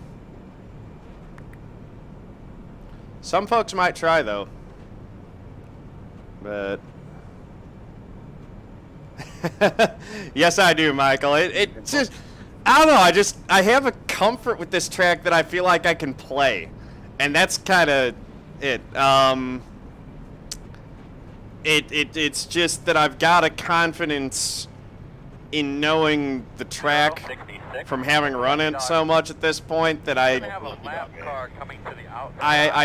Some folks might try, though. But... yes, I do, Michael. It just... I don't know, I have a comfort with this track that I feel like I can play. And that's kind of it. It's just that I've got a confidence in knowing the track from having run it so much at this point that I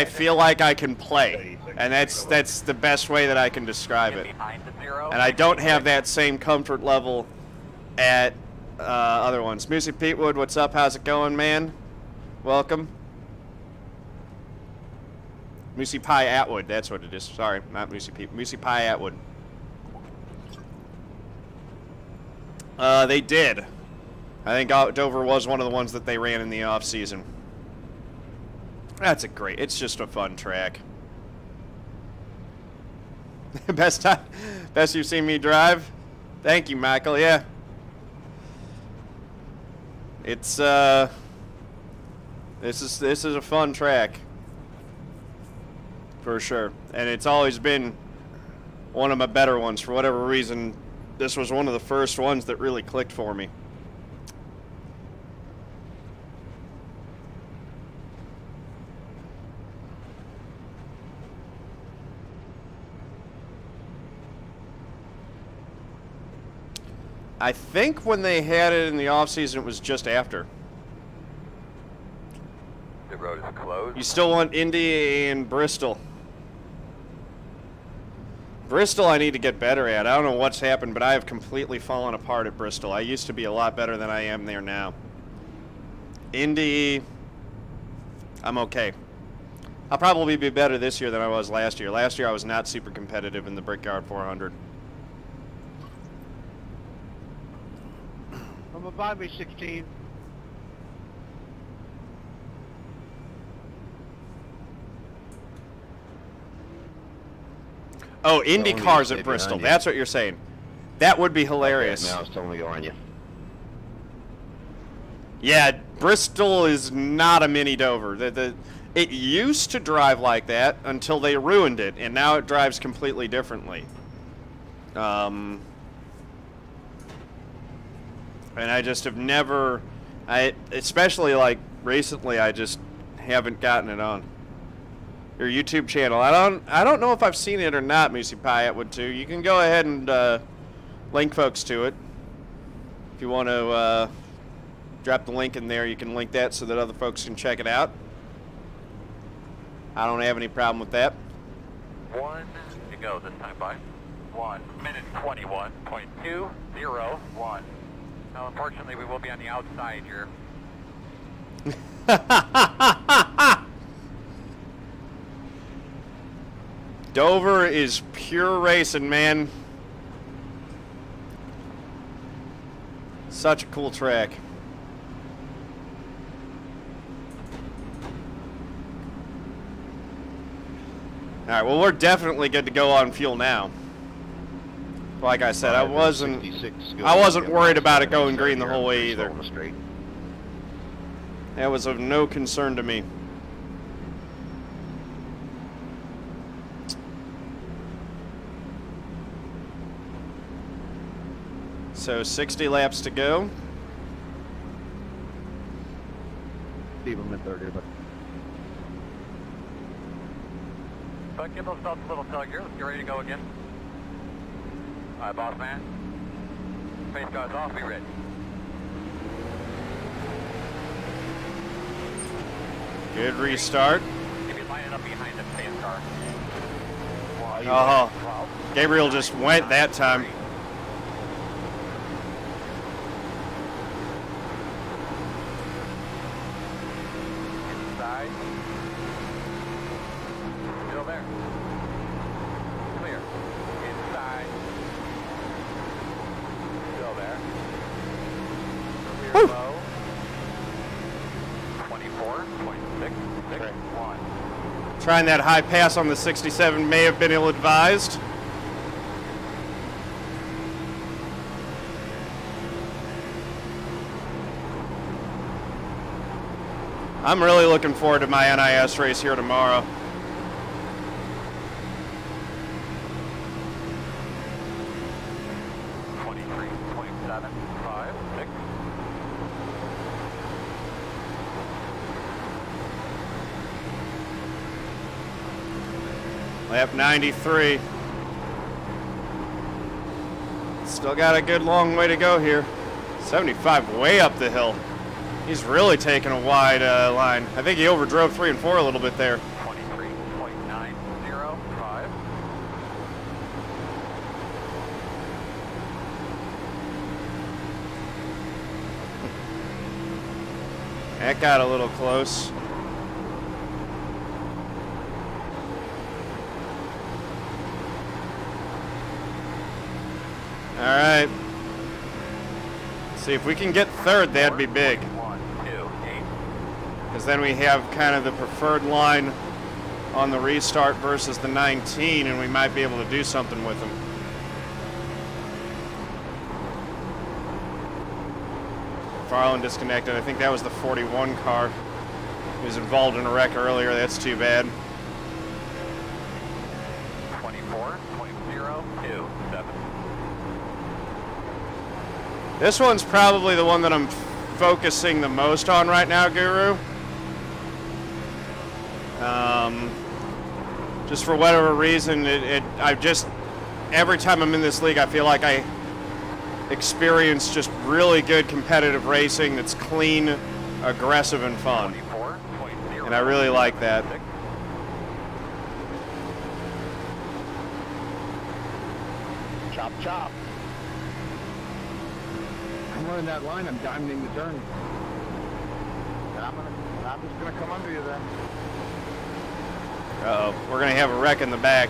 feel like I can play, and that's the best way that I can describe it. And I don't have that same comfort level at other ones. Moosey Petewood, what's up? How's it going, man? Welcome. Moosey Pie Atwood, that's what it is. Sorry, not Moosey Pete. Moosey Pie Atwood. They did. I think Dover was one of the ones that they ran in the off season. That's it's just a fun track. Best you've seen me drive? Thank you, Michael. Yeah. It's this is a fun track. For sure. And it's always been one of my better ones. For whatever reason, this was one of the first ones that really clicked for me. I think when they had it in the off-season, it was just after. The road is closed. You still want Indy and Bristol. Bristol I need to get better at. I don't know what's happened, but I have completely fallen apart at Bristol. I used to be a lot better than I am there now. Indy, I'm okay. I'll probably be better this year than I was last year. Last year I was not super competitive in the Brickyard 400. I'm gonna buy me 16. Oh, Indy cars at Bristol. That's what you're saying. That would be hilarious. Now it's telling me to go on you. Yeah, Bristol is not a mini Dover. It used to drive like that until they ruined it, and now it drives completely differently. And I just have never, especially like recently, I just haven't gotten it on. Your YouTube channel. I don't know if I've seen it or not, Moosey Pie Atwood too. You can go ahead and link folks to it. If you want to drop the link in there, you can link that so that other folks can check it out. I don't have any problem with that. 1 to go this time by. 1 minute 21.201. Now, unfortunately, we will be on the outside here. Dover is pure racing, man. Such a cool track. All right, well, we're definitely good to go on fuel now. Like I said, I wasn't worried about it going green the whole way either. That was of no concern to me. So 60 laps to go. Leave them in 30, But give those belts a little tug here. Let's get ready to go again. All right, boss man. Face guards off, be ready. Good restart. If you line it up behind the face car. Oh, Gabriel just went that time. Trying that high pass on the 67 may have been ill-advised. I'm really looking forward to my NIS race here tomorrow. Lap 93. Still got a good long way to go here. 75 way up the hill. He's really taking a wide line. I think he overdrove 3 and 4 a little bit there. 23.905. That got a little close. All right. See if we can get third, that'd be big. Because then we have kind of the preferred line on the restart versus the 19, and we might be able to do something with them. Farland disconnected. I think that was the 41 car. He was involved in a wreck earlier. That's too bad. 24.027. This one's probably the one that I'm focusing the most on right now, Guru. Just for whatever reason, every time I'm in this league, I feel like I experience just really good competitive racing that's clean, aggressive, and fun. And I really like that. Chop, chop. I'm running that line. I'm diamonding the turn. I'm just gonna come under you then. Uh-oh, we're gonna have a wreck in the back.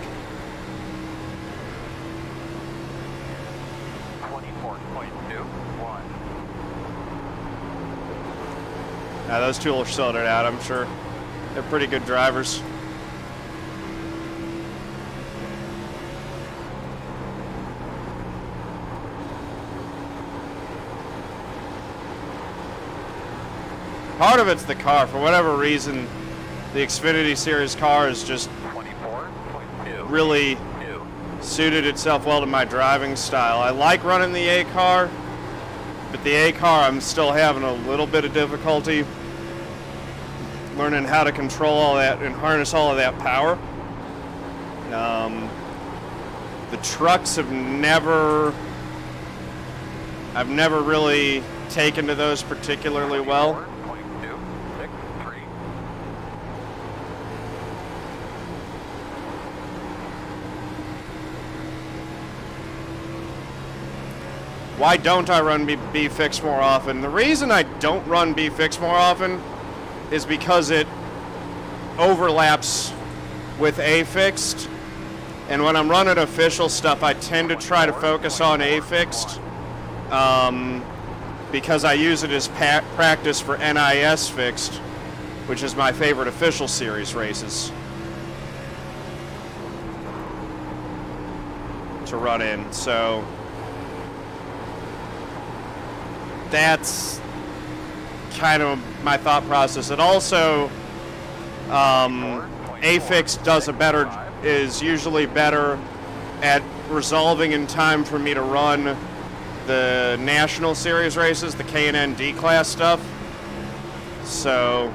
24.21. Now those two will sort it out, I'm sure. They're pretty good drivers. Part of it's the car. For whatever reason, the Xfinity Series car is just really suited itself well to my driving style. I like running the A car, but the A car I'm still having a little bit of difficulty learning how to control all that and harness all of that power. The trucks I've never really taken to those particularly well. Why don't I run B fixed more often? The reason I don't run B fixed more often is because it overlaps with A fixed, and when I'm running official stuff, I tend to try to focus on A fixed because I use it as practice for NIS fixed, which is my favorite official series races to run in. So that's kind of my thought process. And also, A-Fix is usually better at resolving in time for me to run the National Series races, the K&N D-Class stuff. So,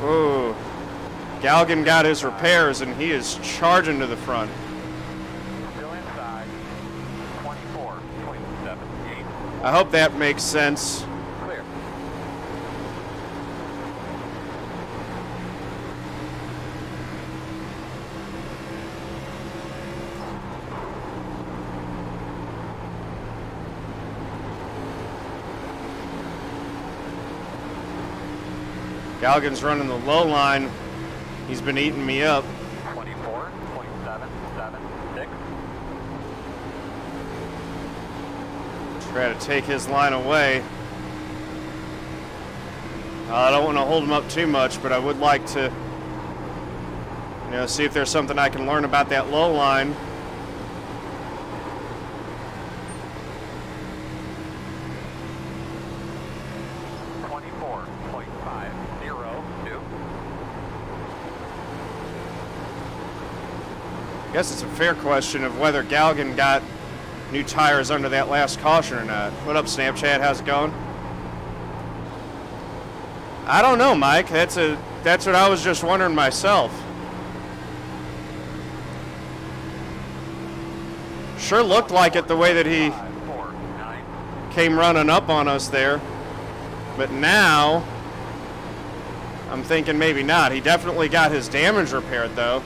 ooh, Galgan got his repairs and he is charging to the front. I hope that makes sense. Clear. Galgan's running the low line. He's been eating me up. 24.776. Try to take his line away. I don't want to hold him up too much, but I would like to, see if there's something I can learn about that low line. I guess it's a fair question of whether Galgan got new tires under that last caution or not. What up, Snapchat? How's it going? I don't know, Mike. That's what I was just wondering myself. Sure looked like it the way that he came running up on us there. But now, I'm thinking maybe not. He definitely got his damage repaired, though.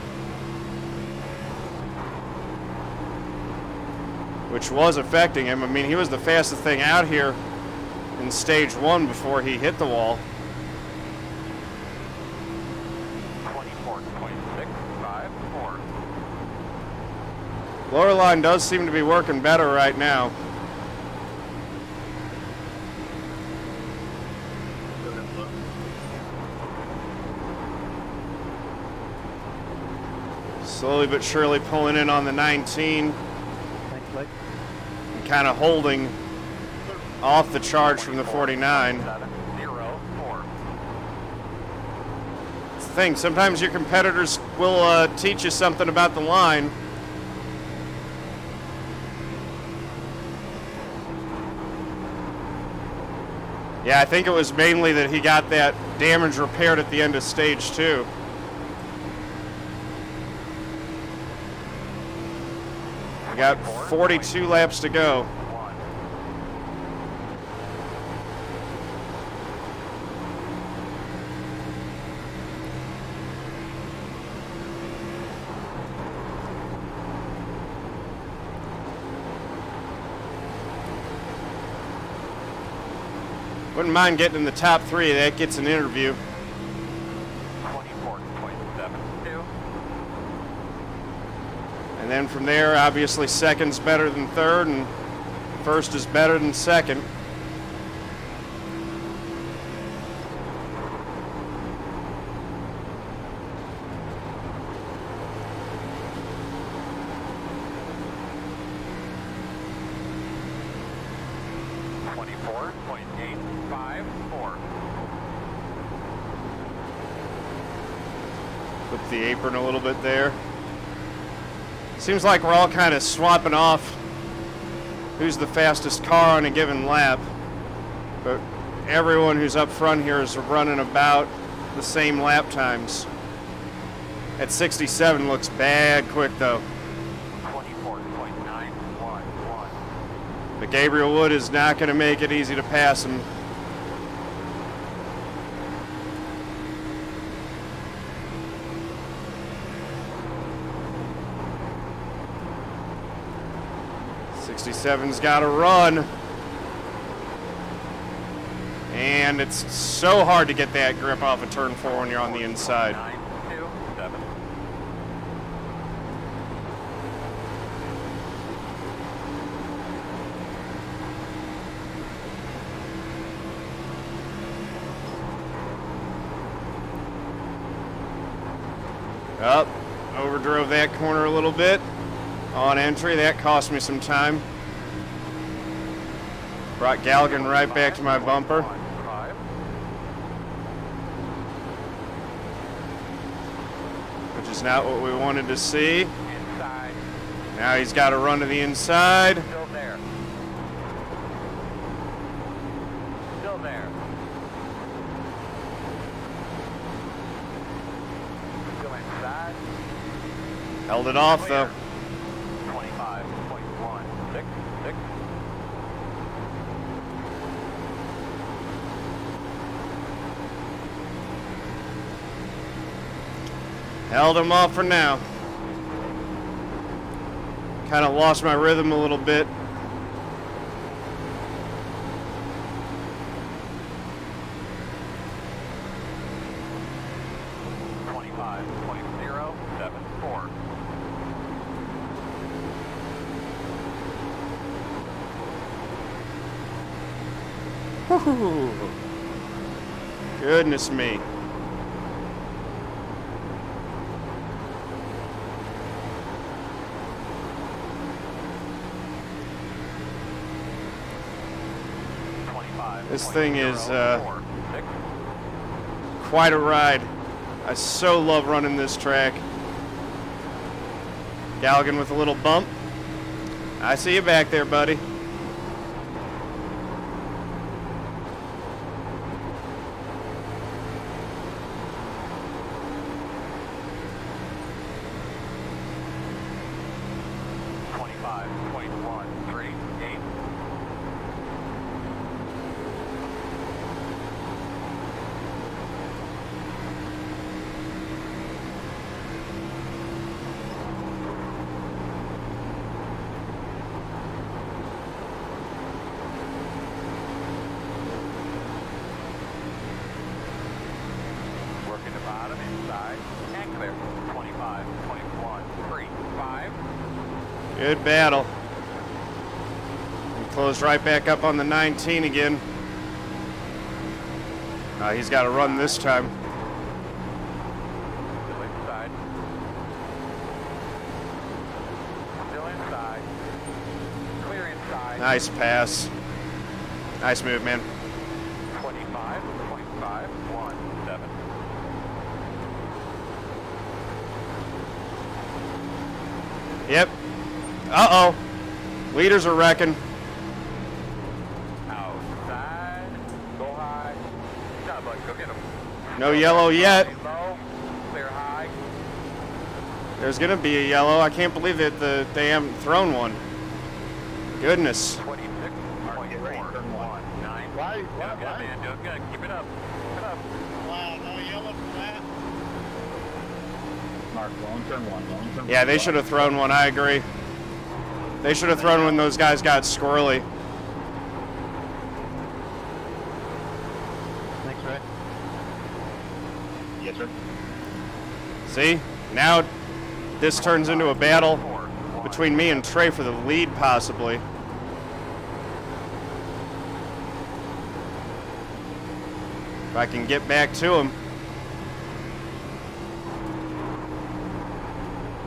Which was affecting him. I mean, he was the fastest thing out here in stage 1 before he hit the wall. 24.654. Lower line does seem to be working better right now. Slowly but surely pulling in on the 19. Kind of holding off the charge from the 49. It's the thing, sometimes your competitors will teach you something about the line. Yeah, I think it was mainly that he got that damage repaired at the end of stage 2. We got 42 laps to go. Wouldn't mind getting in the top 3. That gets an interview. 24.72. And then from there, obviously, second's better than third, and first is better than second. Flip the apron a little bit there. Seems like we're all kind of swapping off who's the fastest car on a given lap. But everyone who's up front here is running about the same lap times. At 67 looks bad quick though. 24.911. But Gabriel Wood is not going to make it easy to pass him. '67's got to run. And it's so hard to get that grip off of turn 4 when you're on the inside. 927. Up, overdrove that corner a little bit on entry. That cost me some time. Brought Galgan right back to my bumper. Which is not what we wanted to see. Inside. Now he's got to run to the inside. Still there. Still there. Go inside. Held it off though. 25.166. Held him off for now. Kind of lost my rhythm a little bit. Goodness me. This thing is quite a ride. I so love running this track. Galligan with a little bump. I see you back there, buddy. Good battle. He closed right back up on the 19 again. He's got to run this time. Still inside. Still inside. Clear inside. Nice pass. Nice move, man. 25.517. Yep. Uh-oh. Leaders are wrecking. Outside. Go high. Good job, bud. Go get him. No yellow yet. Low. Clear high. There's going to be a yellow. I can't believe that they haven't thrown one. Goodness. 26.419. Why? Doing good, man. Doing good. Keep it up. Keep it up. Wow, no yellow for that. Mark, long turn one. Yeah, they should have thrown one. I agree. They should have thrown when those guys got squirrely. Thanks, Ray. Yes, sir. See? Now this turns into a battle between me and Trey for the lead, possibly. If I can get back to him.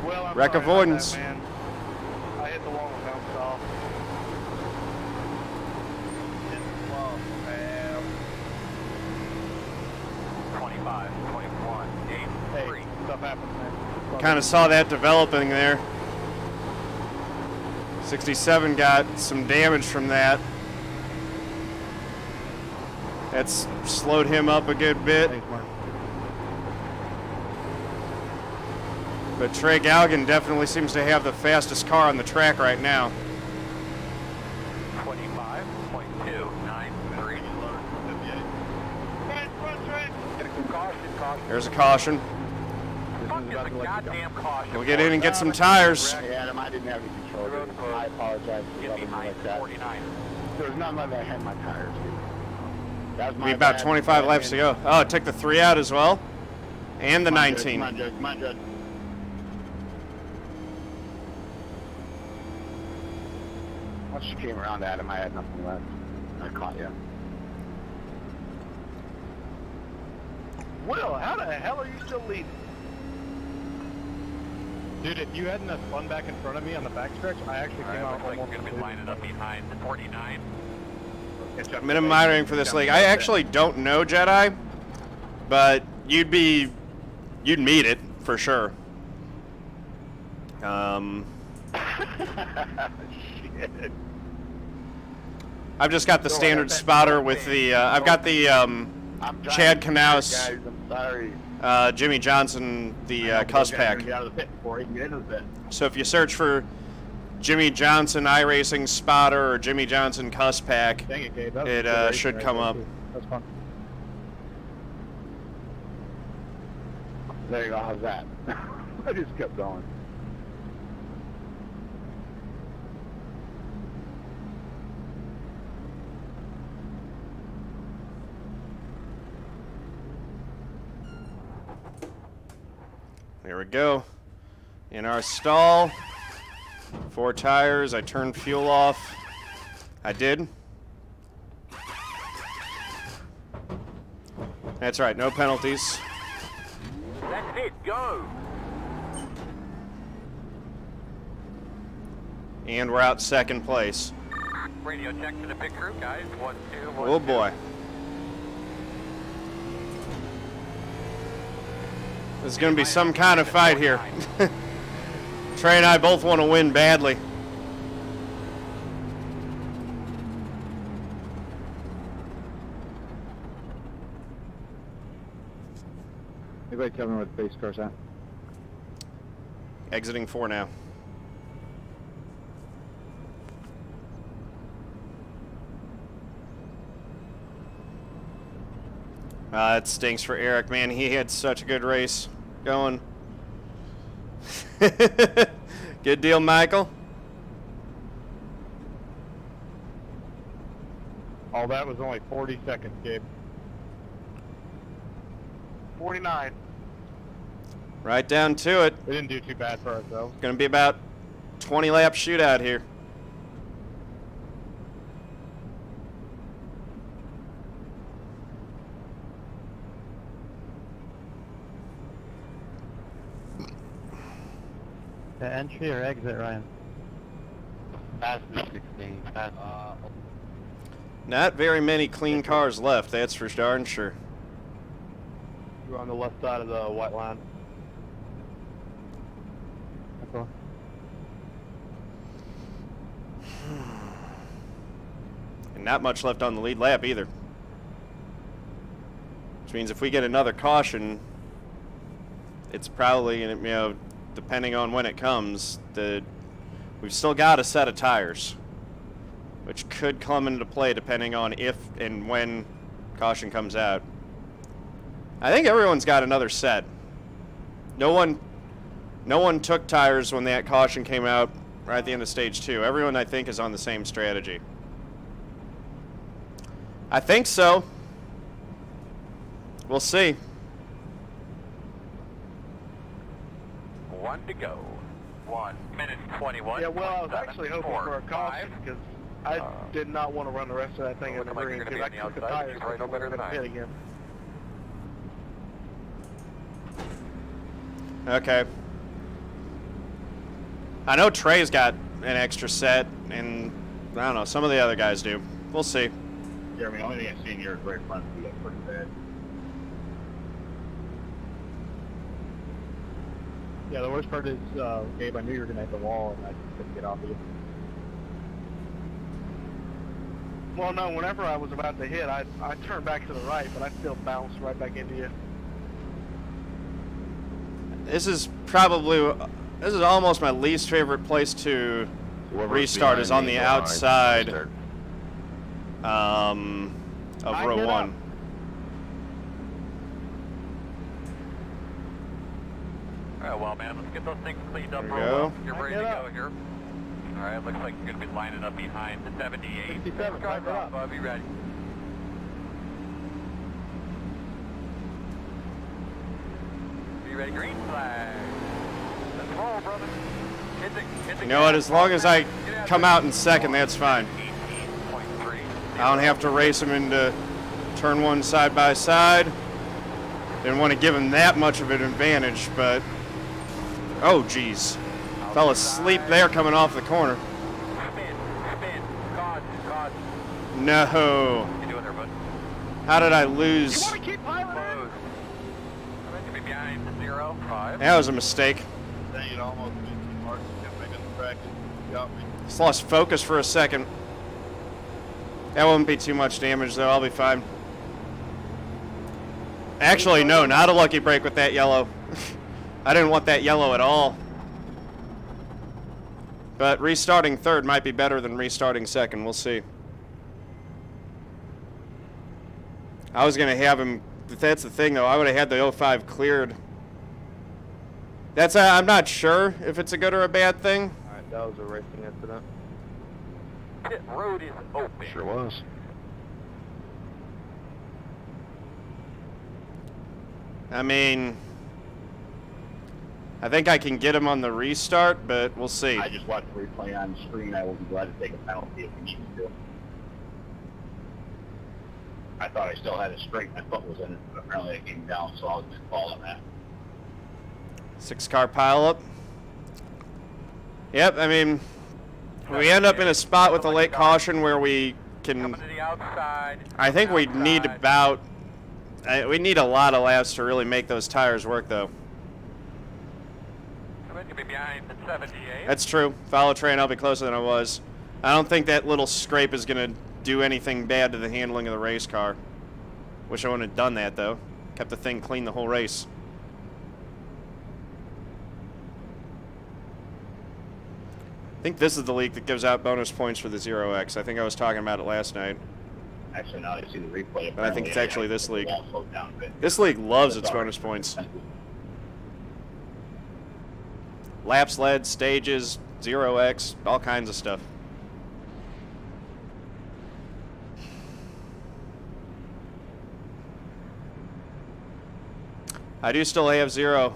Well, I'm Wreck sorry avoidance. about that, man. I hit the wall and bounced off. Hit the wall, man. 25.183. Hey, stuff happens, man. Kind of saw that developing there. 67 got some damage from that. That's slowed him up a good bit. Thanks, Mark. But Trey Galligan definitely seems to have the fastest car on the track right now. 25.293. Caution. There's a caution. Fuck is a goddamn caution. We'll get in and get some tires. Adam, I didn't have any control. I apologize for Get rubbing you behind like that. 49. There was nothing like that. I had my tires, dude. That was my We about bad. 25 laps to go. Oh, it took the 3 out as well. And the 19. Come on, Judge. Come on, Judge. Once you came around, Adam, I had nothing left. I caught you. Will, how the hell are you still leading? Dude, if you hadn't have spun back in front of me on the backstretch, I actually came out Looks like almost you're going to be lining up behind the 49. Minimum monitoring for this league. I actually don't know Jedi, but you'd meet it for sure. Shit. I've just got the standard spotter with the. I've got the Chad Knaus, Guys, I'm sorry. Jimmy Johnson, the cuss pack. Get out of the pit before he can get into the pit. So if you search for Jimmy Johnson iRacing spotter or Jimmy Johnson cuss pack, Dang it, Gabe. That was it good racing should right come there, up. too. That's fun. There you go. How's that? I just kept going. There we go. In our stall, 4 tires. I turned fuel off. I did. That's right, no penalties. That's it, go! And we're out second place. Radio check to the pit crew, guys. 1, 2, 1, Oh 2. boy. There's going to be some kind of fight here. Trey and I both want to win badly. Anybody tell me where the pace car's at? Exiting 4 now. It stinks for Eric, man. He had such a good race going. Good deal, Michael. All that was only 40 seconds, Gabe. 49. Right down to it. We didn't do too bad for ourselves. Going to be about 20 lap shootout here. The entry or exit, Ryan? Past the 16. Past Not very many clean cars left, that's for darn sure. You're on the left side of the white line. Okay. And not much left on the lead lap either. Which means if we get another caution, it's probably, you know, depending on when it comes, we've still got a set of tires, which could come into play depending on if and when caution comes out. I think everyone's got another set. No one took tires when that caution came out right at the end of stage 2. Everyone, I think, is on the same strategy. I think so. We'll see. 1 to go. 1 minute 21. Yeah, well, I was actually hoping for a caution because I did not want to run the rest of that thing in the green because I took the tires right better than I hit again. Okay. I know Trey's got an extra set, and I don't know, some of the other guys do. We'll see. Jeremy, the only thing I see in here is right front. We got pretty bad. Yeah, the worst part is, Gabe, I knew you were going to hit the wall, and I just couldn't get off of you. Well, no, whenever I was about to hit, I turned back to the right, but I still bounced right back into you. This is almost my least favorite place to restart, is on the outside of row 1. Alright, well, man, let's get those things cleaned up There we real go. well. You're ready to go here. Alright, looks like you're going to be lining up behind the 78. 67, Drive pipe it off, up. be ready. Be ready, green flag. Let's roll, brother. Hit the You know what, gas. as long as I Get out come there. out in second, that's fine. 18.3. I don't have to race them into turn 1 side by side. Didn't want to give him that much of an advantage, but... Oh, geez. Fell asleep there coming off the corner. Spin. God. No. You doing there, bud? How did I lose? You want to keep piling in? Close. You'll be behind the 0, 5. That was a mistake. Dang, it almost made me hard to get back on the track and got me. Just lost focus for a second. That won't be too much damage, though. I'll be fine. Actually, no, not a lucky break with that yellow. I didn't want that yellow at all. But restarting third might be better than restarting second. We'll see. I was going to have him... That's the thing, though. I would have had the 05 cleared. That's... I'm not sure if it's a good or a bad thing. Alright, that was a racing incident. Pit road is open. Sure was. I mean... I think I can get him on the restart, but we'll see. I just watched the replay on screen. I will be glad to take a penalty if we need to. I thought I still had it straight. My foot was in it, but apparently it came down, so I was going to fall on that. 6-car pileup. Yep, I mean, we end up in a spot with a late caution where we can. I think we need about. We need a lot of laps to really make those tires work, though. That's true. Follow train, I'll be closer than I was. I don't think that little scrape is going to do anything bad to the handling of the race car. Wish I wouldn't have done that, though. Kept the thing clean the whole race. I think this is the league that gives out bonus points for the 0X. I think I was talking about it last night. Actually, now I see the replay. But I think it's actually this league. This league loves its bonus points. Laps led, stages, 0X, all kinds of stuff. I do still have 0.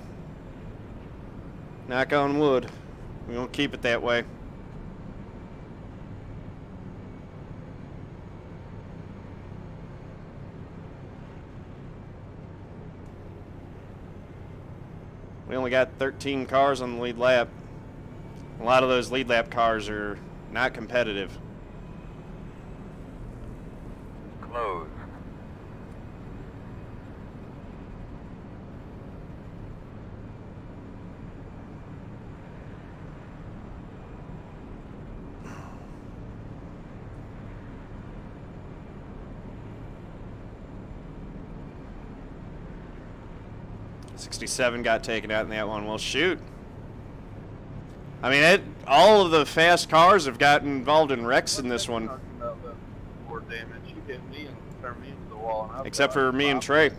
Knock on wood. We won't keep it that way. We only got 13 cars on the lead lap. A lot of those lead lap cars are not competitive. Close. '67 got taken out in that one. Well, shoot. I mean, all of the fast cars have gotten involved in wrecks in this one. More damage. You hit me and turned me into the wall. And Except for me and Trey.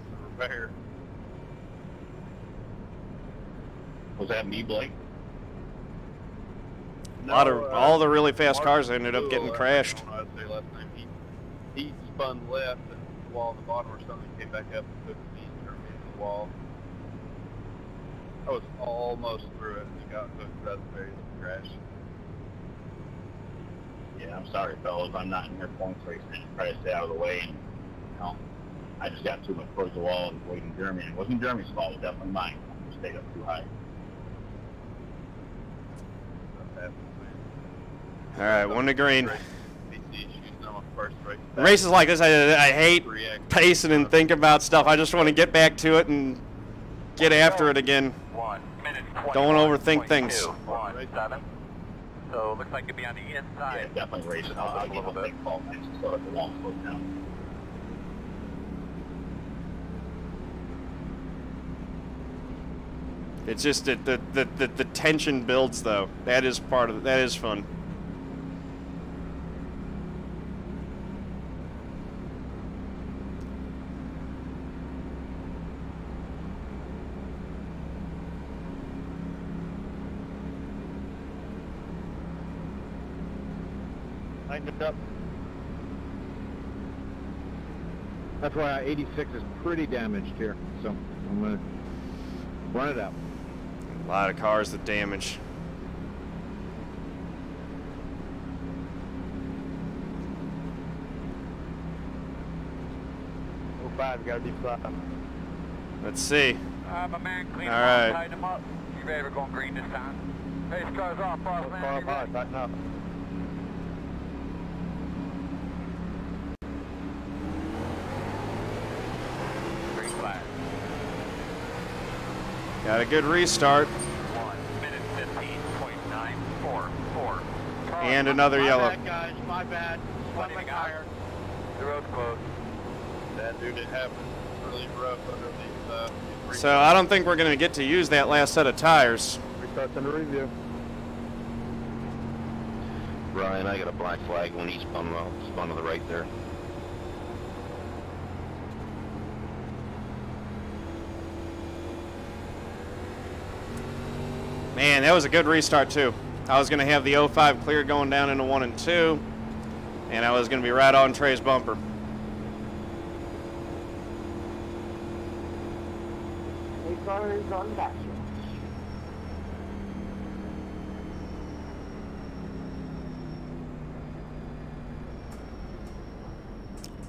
Was that me, Blake? A lot of all the really fast cars ended up getting crashed. I'd say last time he spun left and the wall on the bottom or something came back up and took me and turned me into the wall. I was almost through it and it got hooked to that very crash. Yeah, I'm sorry, fellas. I'm not in your points racing. I try to stay out of the way. And, you know, I just got too much towards the wall and avoiding Jeremy. And it wasn't Jeremy's fault. It was definitely mine. I just stayed up too high. All right, 1 to green. Races like this, I hate pacing and think about stuff. I just want to get back to it and get after it again. Don't want to overthink things. 1:07. So it looks like it'd be on the inside. Yeah, definitely racing. I'll give a big fault so that the wall slows down. It's just that the tension builds, though. That is part of it. That is fun. Tighten it up. That's why 86 is pretty damaged here. So I'm going to run it out. A lot of cars that damage. Oh, 5, got to be flat. Let's see. My man, clean All them right. up, tighten them up. You ready? We're going green this time. Pace cars off, boss man. Far You high, ready? tighten up. Green flag. Got a good restart. 1:15.944. And another yellow. My bad, guys. My bad. Spun my tire. The road's closed. That dude, it happened really rough under these. So I don't think we're going to get to use that last set of tires. Restarts under review. Ryan, I got a black flag when he spun to the right there. Man, that was a good restart, too. I was going to have the 05 clear going down into 1 and 2, and I was going to be right on Trey's bumper. Cars on back.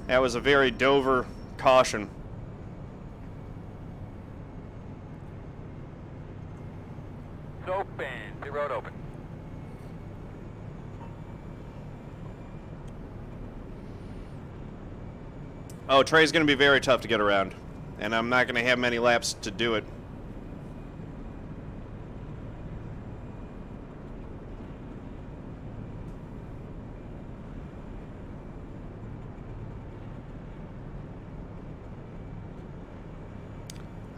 That was a very Dover caution. It's open. Pit road open. Oh, Trey's going to be very tough to get around, and I'm not going to have many laps to do it.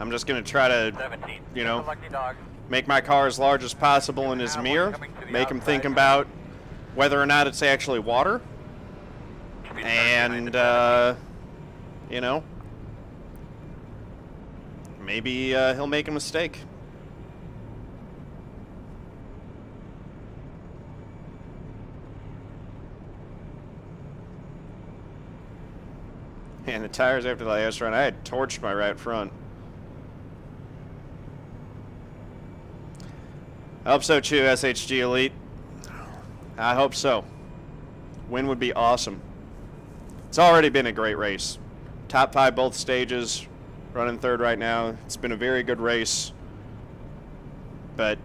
I'm just going to try to, 17. you know, Lucky dog. make my car as large as possible in his mirror, make him think about whether or not it's actually water, and, you know, maybe he'll make a mistake. And the tires after the last run, I had torched my right front. I hope so too, SHG Elite. I hope so. Win would be awesome. It's already been a great race. Top 5 both stages, running third right now. It's been a very good race. But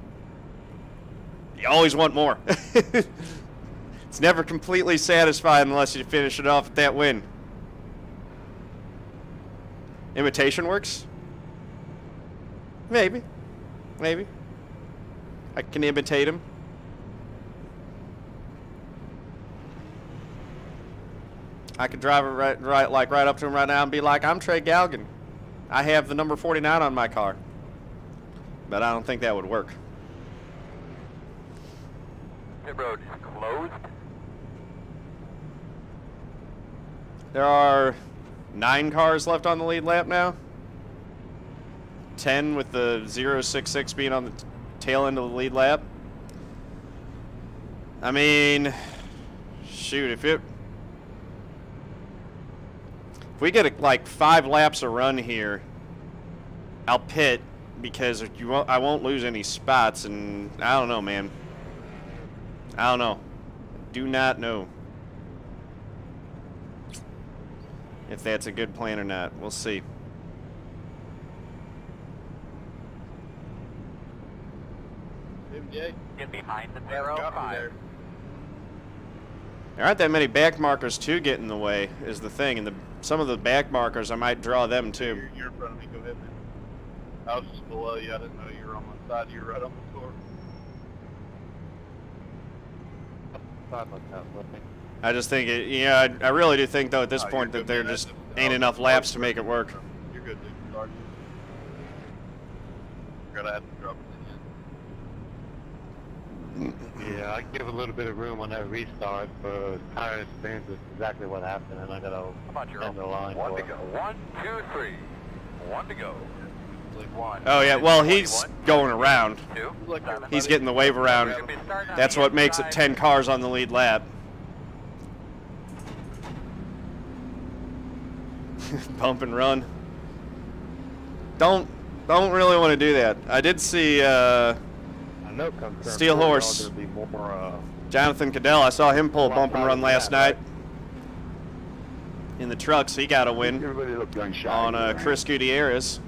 you always want more. It's never completely satisfied unless you finish it off with that win. Imitation works? Maybe. Maybe. I can imitate him. I could drive it right up to him right now and be like, I'm Trey Galgan. I have the number 49 on my car. But I don't think that would work. Pit road is closed. There are 9 cars left on the lead lap now. 10 with the 066 being on the tail end of the lead lap. I mean, shoot, if we get like 5 laps a run here, I'll pit because I won't lose any spots, and I don't know, man. I don't know. Do not know if that's a good plan or not. We'll see. Get behind the barrel 5. There aren't that many back markers to get in the way, is the thing, and some of the back markers, I might draw them too. You're in front of me, go ahead, man. I was just below you, I didn't know you were on my side, you were right on the floor. I just think I really do think though at this point that there just ain't enough laps to make it work. You're good, dude. Sorry. Gotta have to drop it Yeah, I give a little bit of room on that restart for tire spins. That's exactly what happened, and I gotta end the line. 1 to go. 1, 2, 3. 1 to go. Like 1. Oh yeah, well he's going around. 2. He's getting the wave around. That's what makes it 10 cars on the lead lap. Bump and run. Don't really want to do that. I did see Steel Horse, Jonathan Cadell. I saw him pull a bump and run last night in the trucks. He got a win on Chris Gutierrez.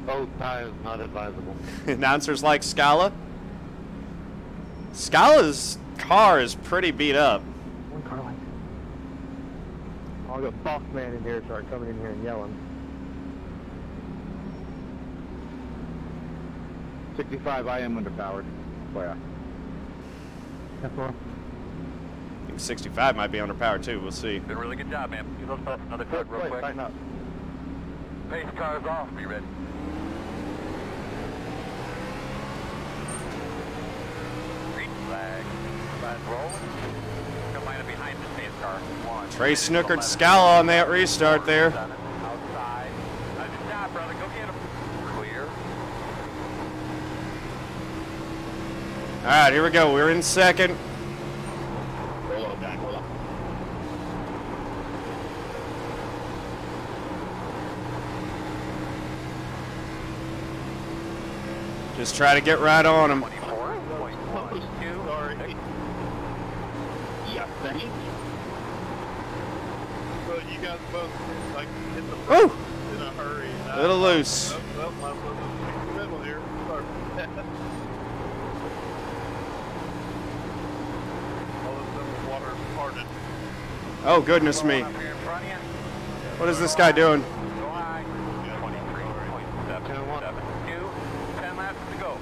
Both tires not advisable. Announcers like Scala. Scala's car is pretty beat up. One car like I'll go boss man in here, start coming in here and yelling. 65, I am underpowered. Boy, That's all. I think 65 might be underpowered too. We'll see. Did a really good job, man. Give those folks another cut real quick. Tighten up. Pace cars off. Be ready. Green flag. Flag rolling. Come line up behind the pace car. 1. Trey snookered Scala on that restart there. Outside. Good job, brother. Go get him. Clear. All right, here we go. We're in second. Hold on, Don, hold on. Just try to get right on him. 24.12. Sorry. Yeah, thanks. you guys both like hit the Woo! brakes in a hurry. A little loose. Well, might as well just stick in the middle here. Sorry about that. All of a sudden the water parted. Oh, goodness me. Up here in front of you. What is this guy doing? Go high. 23.772. 10 laps to go.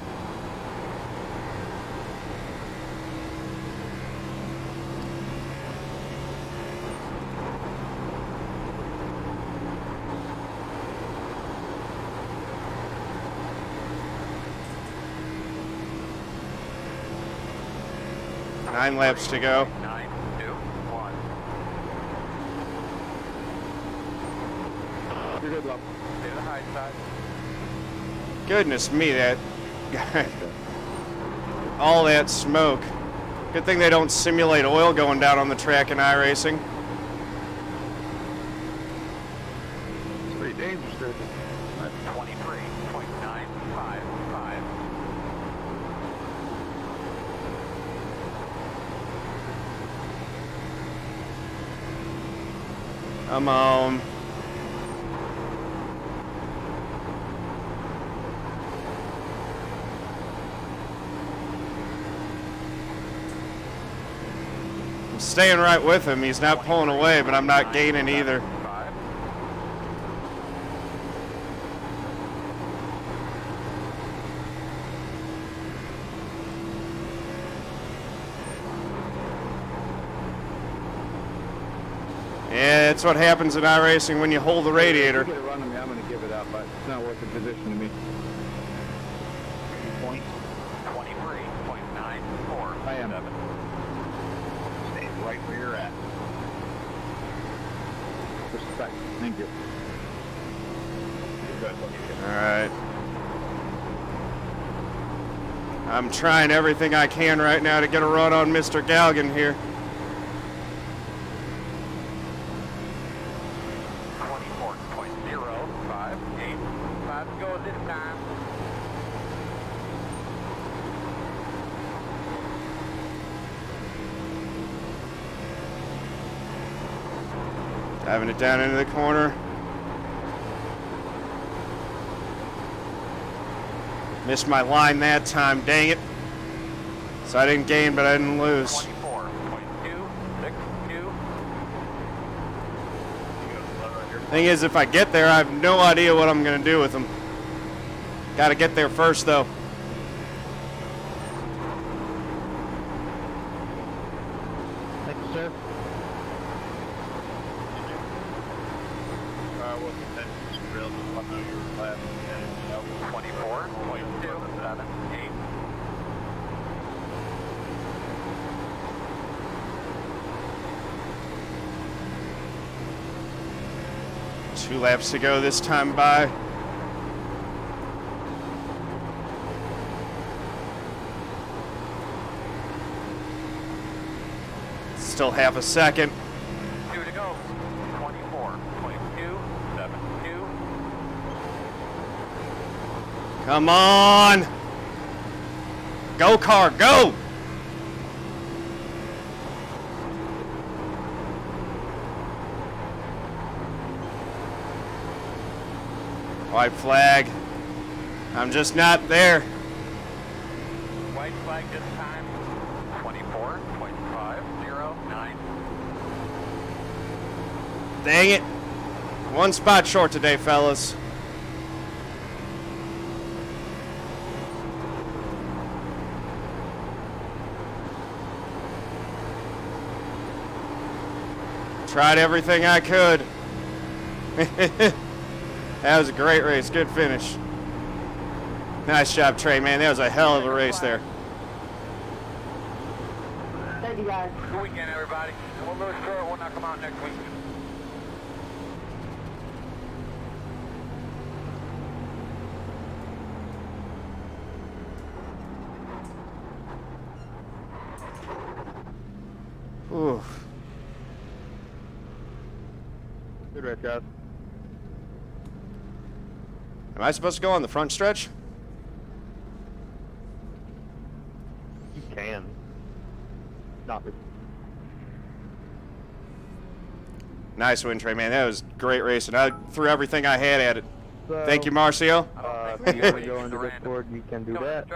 Nine laps to go. 9, 2, 1. You're good, love. Stay to the high side. Goodness me, that all that smoke. Good thing they don't simulate oil going down on the track in iRacing. It's pretty dangerous, dude. 23.955. Come on. I'm staying right with him. He's not pulling away, but I'm not gaining either. 5. Yeah, that's what happens in iRacing when you hold the radiator. If you get a run on me, I'm going to give it up, but it's not worth the position to me. Point. 23.947. I am. Stay right where you're at. Respect. Thank you. You're good. All right. I'm trying everything I can right now to get a run on Mr. Galgan here. 24.058. 5 to go this time. Driving it down into the corner. Missed my line that time, dang it. So I didn't gain, but I didn't lose. 24.262. Thing is, if I get there, I have no idea what I'm going to do with them. Got to get there first, though. Thank you, sir. I wasn't that just real. I know you were laughing at it. 24.278. Two laps to go this time by. Still half a second. 2 to go. 24.272. Come on. Go, car, go. White flag. I'm just not there. White flag this time. 24.509. Dang it. One spot short today, fellas. Tried everything I could. That was a great race. Good finish. Nice job, Trey, man. That was a hell of a race there. Thank you, guys. Good weekend, everybody. We'll lose short. We'll knock them out next week. Ooh. Good race, guys. Am I supposed to go on the front stretch? You can. Not. Nice win, Trey, man. That was great racing. I threw everything I had at it. So, Thank you, Marcio. If you want to go into Discord, you can do that.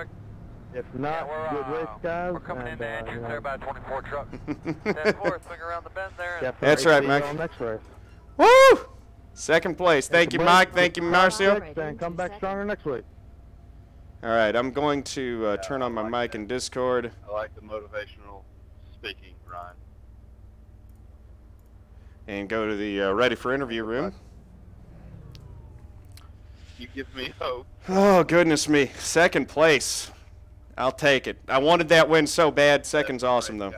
If not, good race, guys. We're coming in and, the entrance you know, there by 24 truck. 10-4, swing around the bend there. definitely That's right, see Mike. you on next race. Woo! Second place. Thank you, Mike. Thank you, Marcio. And come back stronger next week. All right, I'm going to turn on my mic in Discord. I like the motivational speaking, Ryan. And go to the ready for interview room. You give me hope. Oh, goodness me. Second place. I'll take it. I wanted that win so bad. Second's awesome, though.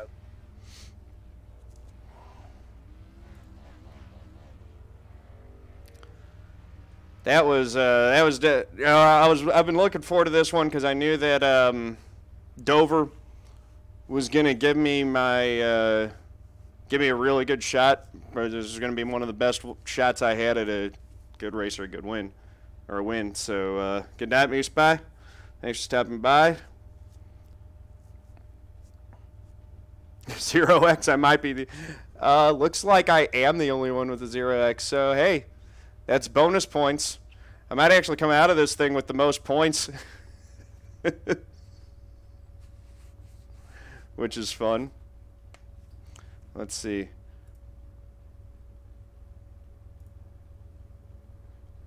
That was you know, I've been looking forward to this one because I knew that Dover was gonna give me a really good shot. This is gonna be one of the best shots I had at a good race or a good win, or a win. So good night, Moose Pie. Thanks for stopping by. 0x, I might be the. Looks like I am the only one with a 0x. So hey. That's bonus points. I might actually come out of this thing with the most points. Which is fun. Let's see.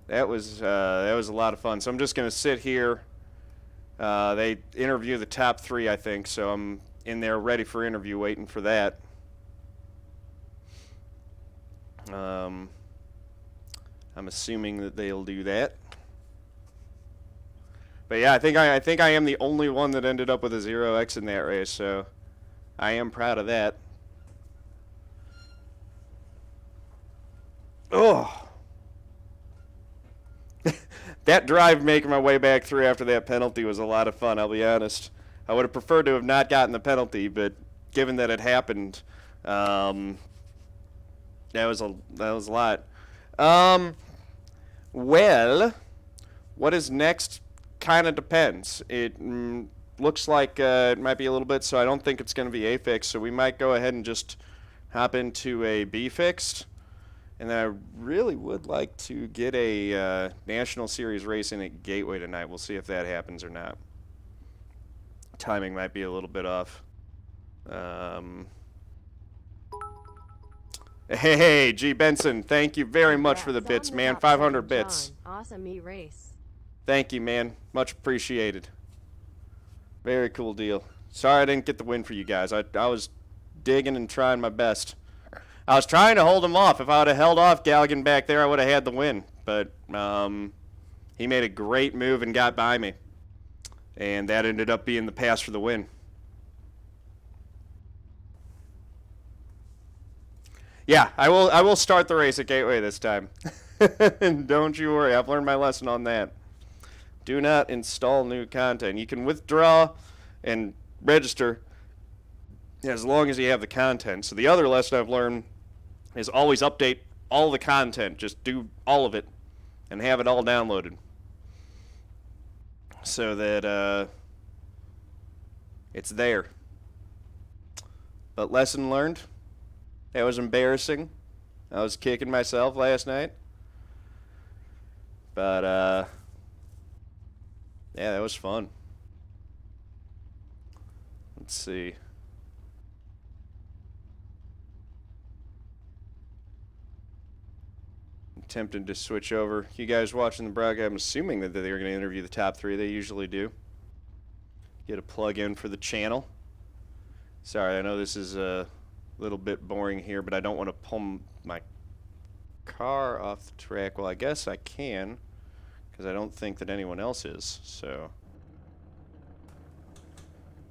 That was a lot of fun. So I'm just going to sit here. They interview the top 3, I think. So I'm in there ready for interview, waiting for that. I'm assuming that they'll do that. But yeah, I think I am the only one that ended up with a 0x in that race, so I am proud of that. Oh. That drive making my way back through after that penalty was a lot of fun, I'll be honest. I would have preferred to have not gotten the penalty, but given that it happened, that was a lot. Well, what is next kind of depends. It looks like it might be a little bit, so I don't think it's going to be A fixed, so we might go ahead and just hop into a B fixed. And I really would like to get a National Series race in at Gateway tonight. We'll see if that happens or not. Timing might be a little bit off. Hey, G. Benson, thank you very much for the bits, man. 500 bits. Awesome meet race. Thank you, man. Much appreciated. Very cool deal. Sorry I didn't get the win for you guys. I was digging and trying my best. I was trying to hold him off. If I would have held off Galligan back there, I would have had the win. But he made a great move and got by me. And that ended up being the pass for the win. Yeah, I will start the race at Gateway this time. Don't you worry, I've learned my lesson on that. Do not install new content. You can withdraw and register as long as you have the content. So the other lesson I've learned is always update all the content. Just do all of it and have it all downloaded. So that it's there. But lesson learned. That was embarrassing. I was kicking myself last night. But, yeah, that was fun. Let's see. I'm tempted to switch over. You guys watching the broadcast, I'm assuming that they're going to interview the top 3. They usually do. Get a plug in for the channel. Sorry, I know this is a little bit boring here, but I don't want to pull my car off the track. Well, I guess I can, because I don't think that anyone else is. So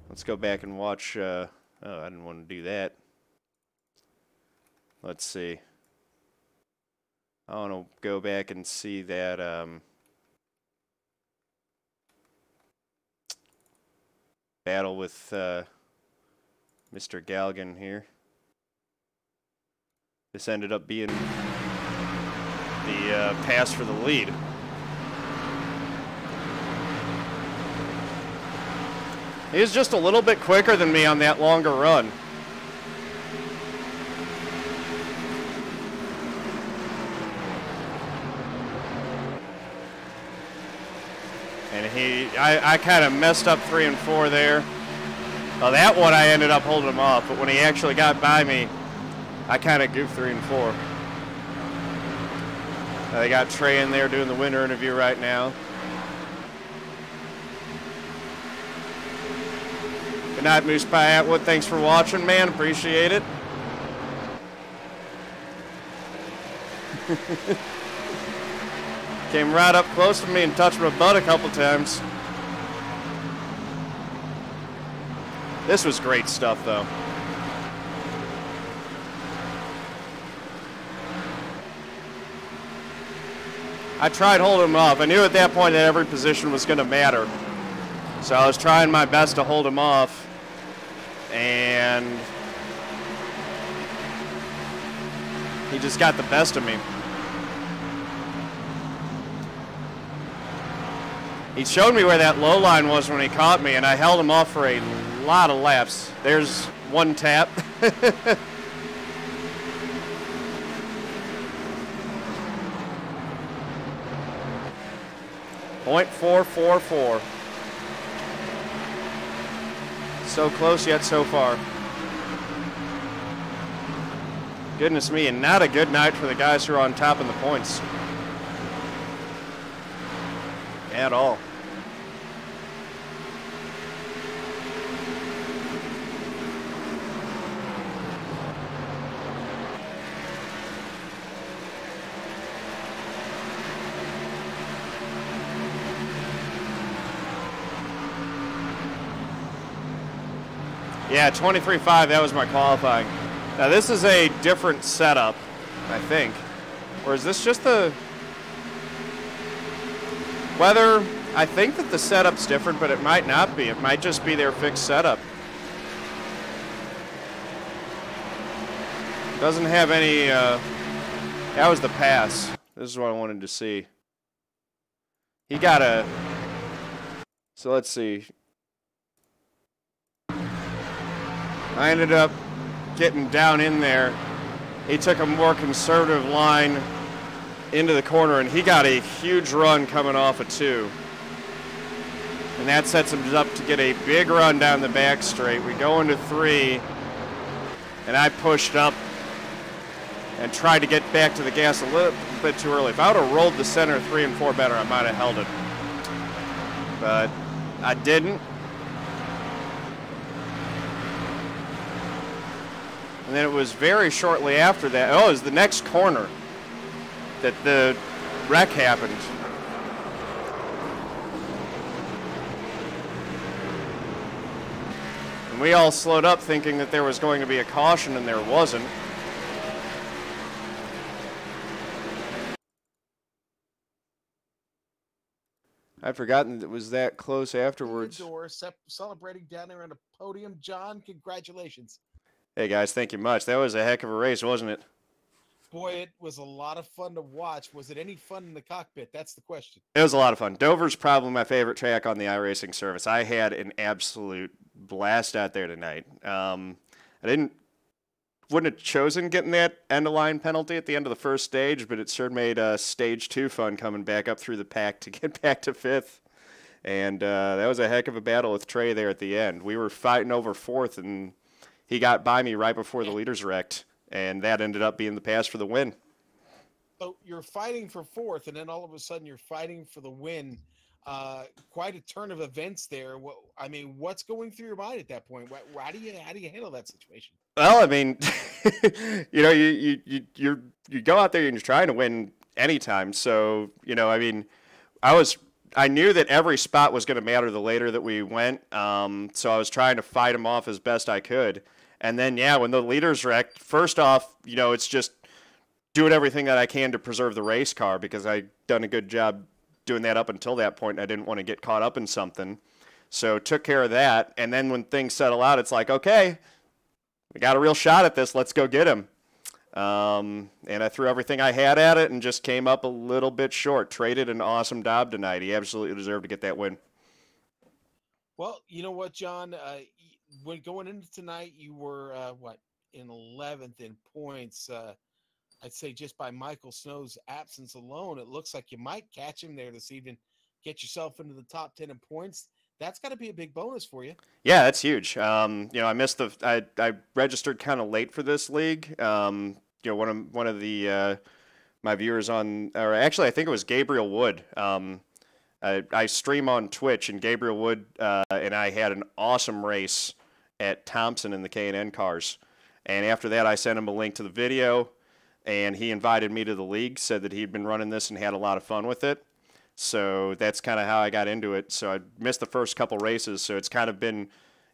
let's go back and watch. Oh, I didn't want to do that. Let's see. I want to go back and see that battle with Mr. Galgan here. This ended up being the pass for the lead. He was just a little bit quicker than me on that longer run. I kind of messed up 3 and 4 there. Well, that one I ended up holding him off, but when he actually got by me, I kind of goofed 3 and 4. They got Trey in there doing the winter interview right now. Good night, Moose Pie Atwood. Thanks for watching, man. Appreciate it. Came right up close to me and touched my butt a couple times. This was great stuff, though. I tried holding him off. I knew at that point that every position was going to matter. So I was trying my best to hold him off. And he just got the best of me. He showed me where that low line was when he caught me, and I held him off for a lot of laps. There's one tap. 0.444. So close yet so far. Goodness me, and not a good night for the guys who are on top in the points. At all. Yeah, 23.5, that was my qualifying. Now this is a different setup, I think. Or is this just the weather? I think that the setup's different, but it might not be. It might just be their fixed setup. Doesn't have any, that was the pass. This is what I wanted to see. He got a, so let's see. I ended up getting down in there. He took a more conservative line into the corner, and he got a huge run coming off of 2. And that sets him up to get a big run down the back straight. We go into 3, and I pushed up and tried to get back to the gas a little bit too early. If I would have rolled the center 3 and 4 better, I might have held it. But I didn't. And then it was very shortly after that, oh, it was the next corner that the wreck happened. And we all slowed up thinking that there was going to be a caution, and there wasn't. I'd forgotten that it was that close afterwards. Celebrating down there on the podium. John, congratulations. Hey guys, thank you much. That was a heck of a race, wasn't it? Boy, it was a lot of fun to watch. Was it any fun in the cockpit? That's the question. It was a lot of fun. Dover's probably my favorite track on the iRacing service. I had an absolute blast out there tonight. I wouldn't have chosen getting that end-of-line penalty at the end of the first stage, but it sure made stage 2 fun coming back up through the pack to get back to 5th. And that was a heck of a battle with Trey there at the end. We were fighting over 4th, and he got by me right before the leaders wrecked, and that ended up being the pass for the win. So you're fighting for 4th, and then all of a sudden you're fighting for the win. Quite a turn of events there. I mean, what's going through your mind at that point? How do you handle that situation? Well, I mean, you know, you go out there and you're trying to win anytime. So, you know, I mean, I knew that every spot was going to matter the later that we went. So I was trying to fight them off as best I could. And then, yeah, when the leaders wrecked, first off, you know, it's just doing everything that I can to preserve the race car, because I'd done a good job doing that up until that point. I didn't want to get caught up in something. So took care of that. And then when things settle out, it's like, okay, we got a real shot at this. Let's go get him. And I threw everything I had at it and just came up a little bit short. Traded an awesome job tonight. He absolutely deserved to get that win. Well, you know what, John? When going into tonight, you were, in 11th in points. I'd say just by Michael Snow's absence alone, it looks like you might catch him there this evening. get yourself into the top 10 in points, that's got to be a big bonus for you. Yeah, that's huge. I missed I registered kind of late for this league. One of the my viewers on, or actually I think it was Gabriel Wood. I stream on Twitch, and Gabriel Wood and I had an awesome race at Thompson in the K&N cars. And after that, I sent him a link to the video, and he invited me to the league, said that he'd been running this and had a lot of fun with it. So that's kind of how I got into it. So I missed the first couple races, so it's kind of been,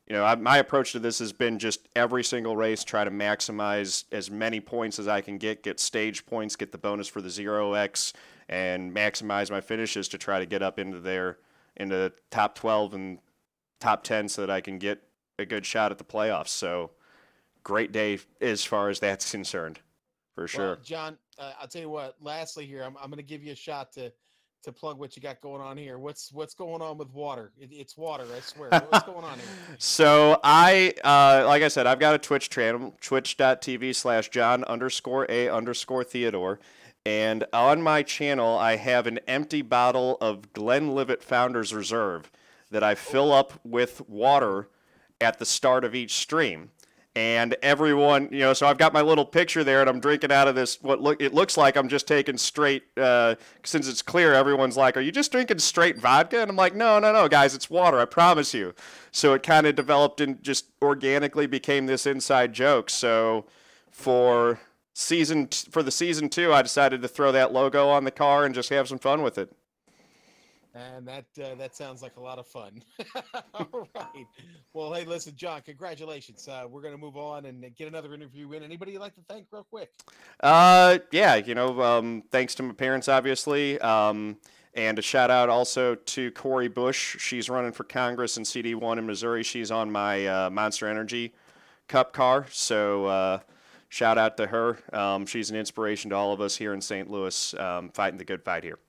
my approach to this has been just every single race, try to maximize as many points as I can get stage points, get the bonus for the 0x, and maximize my finishes to try to get up into top 12 and top 10 so that I can get a good shot at the playoffs. So great day as far as that's concerned, for sure. Well, John, I'll tell you what, lastly here, I'm going to give you a shot to plug what you got going on here. What's going on with water? It's water, I swear. What's going on here? So like I said, I've got a Twitch channel, twitch.tv/John_A_Theodore. And on my channel, I have an empty bottle of Glenlivet Founder's Reserve that I fill up with water at the start of each stream. And everyone, so I've got my little picture there, and I'm drinking out of this. It looks like I'm just taking straight. Since it's clear, everyone's like, "Are you just drinking straight vodka?" And I'm like, "No, guys, it's water. I promise you." So it kind of developed and just organically became this inside joke. So for season 2, I decided to throw that logo on the car and just have some fun with it. And that sounds like a lot of fun. All right. Well, hey, listen, John, congratulations. We're going to move on and get another interview in. Anybody you'd like to thank real quick? Thanks to my parents, obviously. And a shout out also to Corey Bush. She's running for Congress in CD1 in Missouri. She's on my Monster Energy Cup car. So shout out to her. She's an inspiration to all of us here in St. Louis, fighting the good fight here.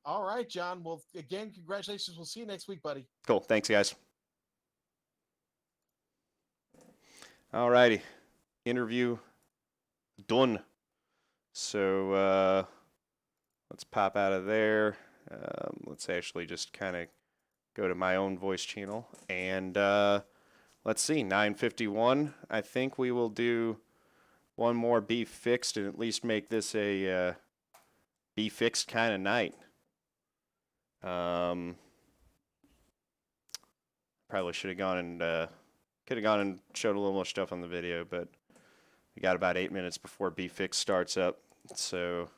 All right, John. Well, again, congratulations. We'll see you next week, buddy. Cool. Thanks, guys. All righty. Interview done. So let's pop out of there. Let's actually just kind of go to my own voice channel. And let's see, 9:51. I think we will do one more Be Fixed and at least make this a Be Fixed kind of night. Probably should have gone and could have gone and showed a little more stuff on the video, but we got about 8 minutes before Be Fixed starts up, so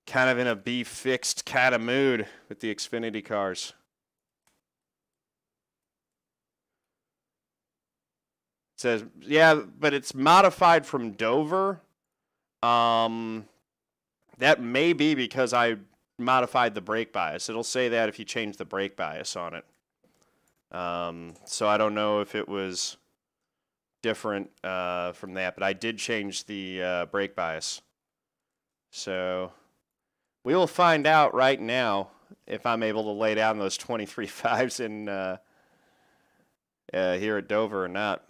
kind of in a Be Fixed kind of mood with the Xfinity cars. It says, yeah, but it's modified from Dover. That may be because I modified the brake bias. It'll say that if you change the brake bias on it. So I don't know if it was different from that, but I did change the brake bias. So we will find out right now if I'm able to lay down those 23.5s in here at Dover or not.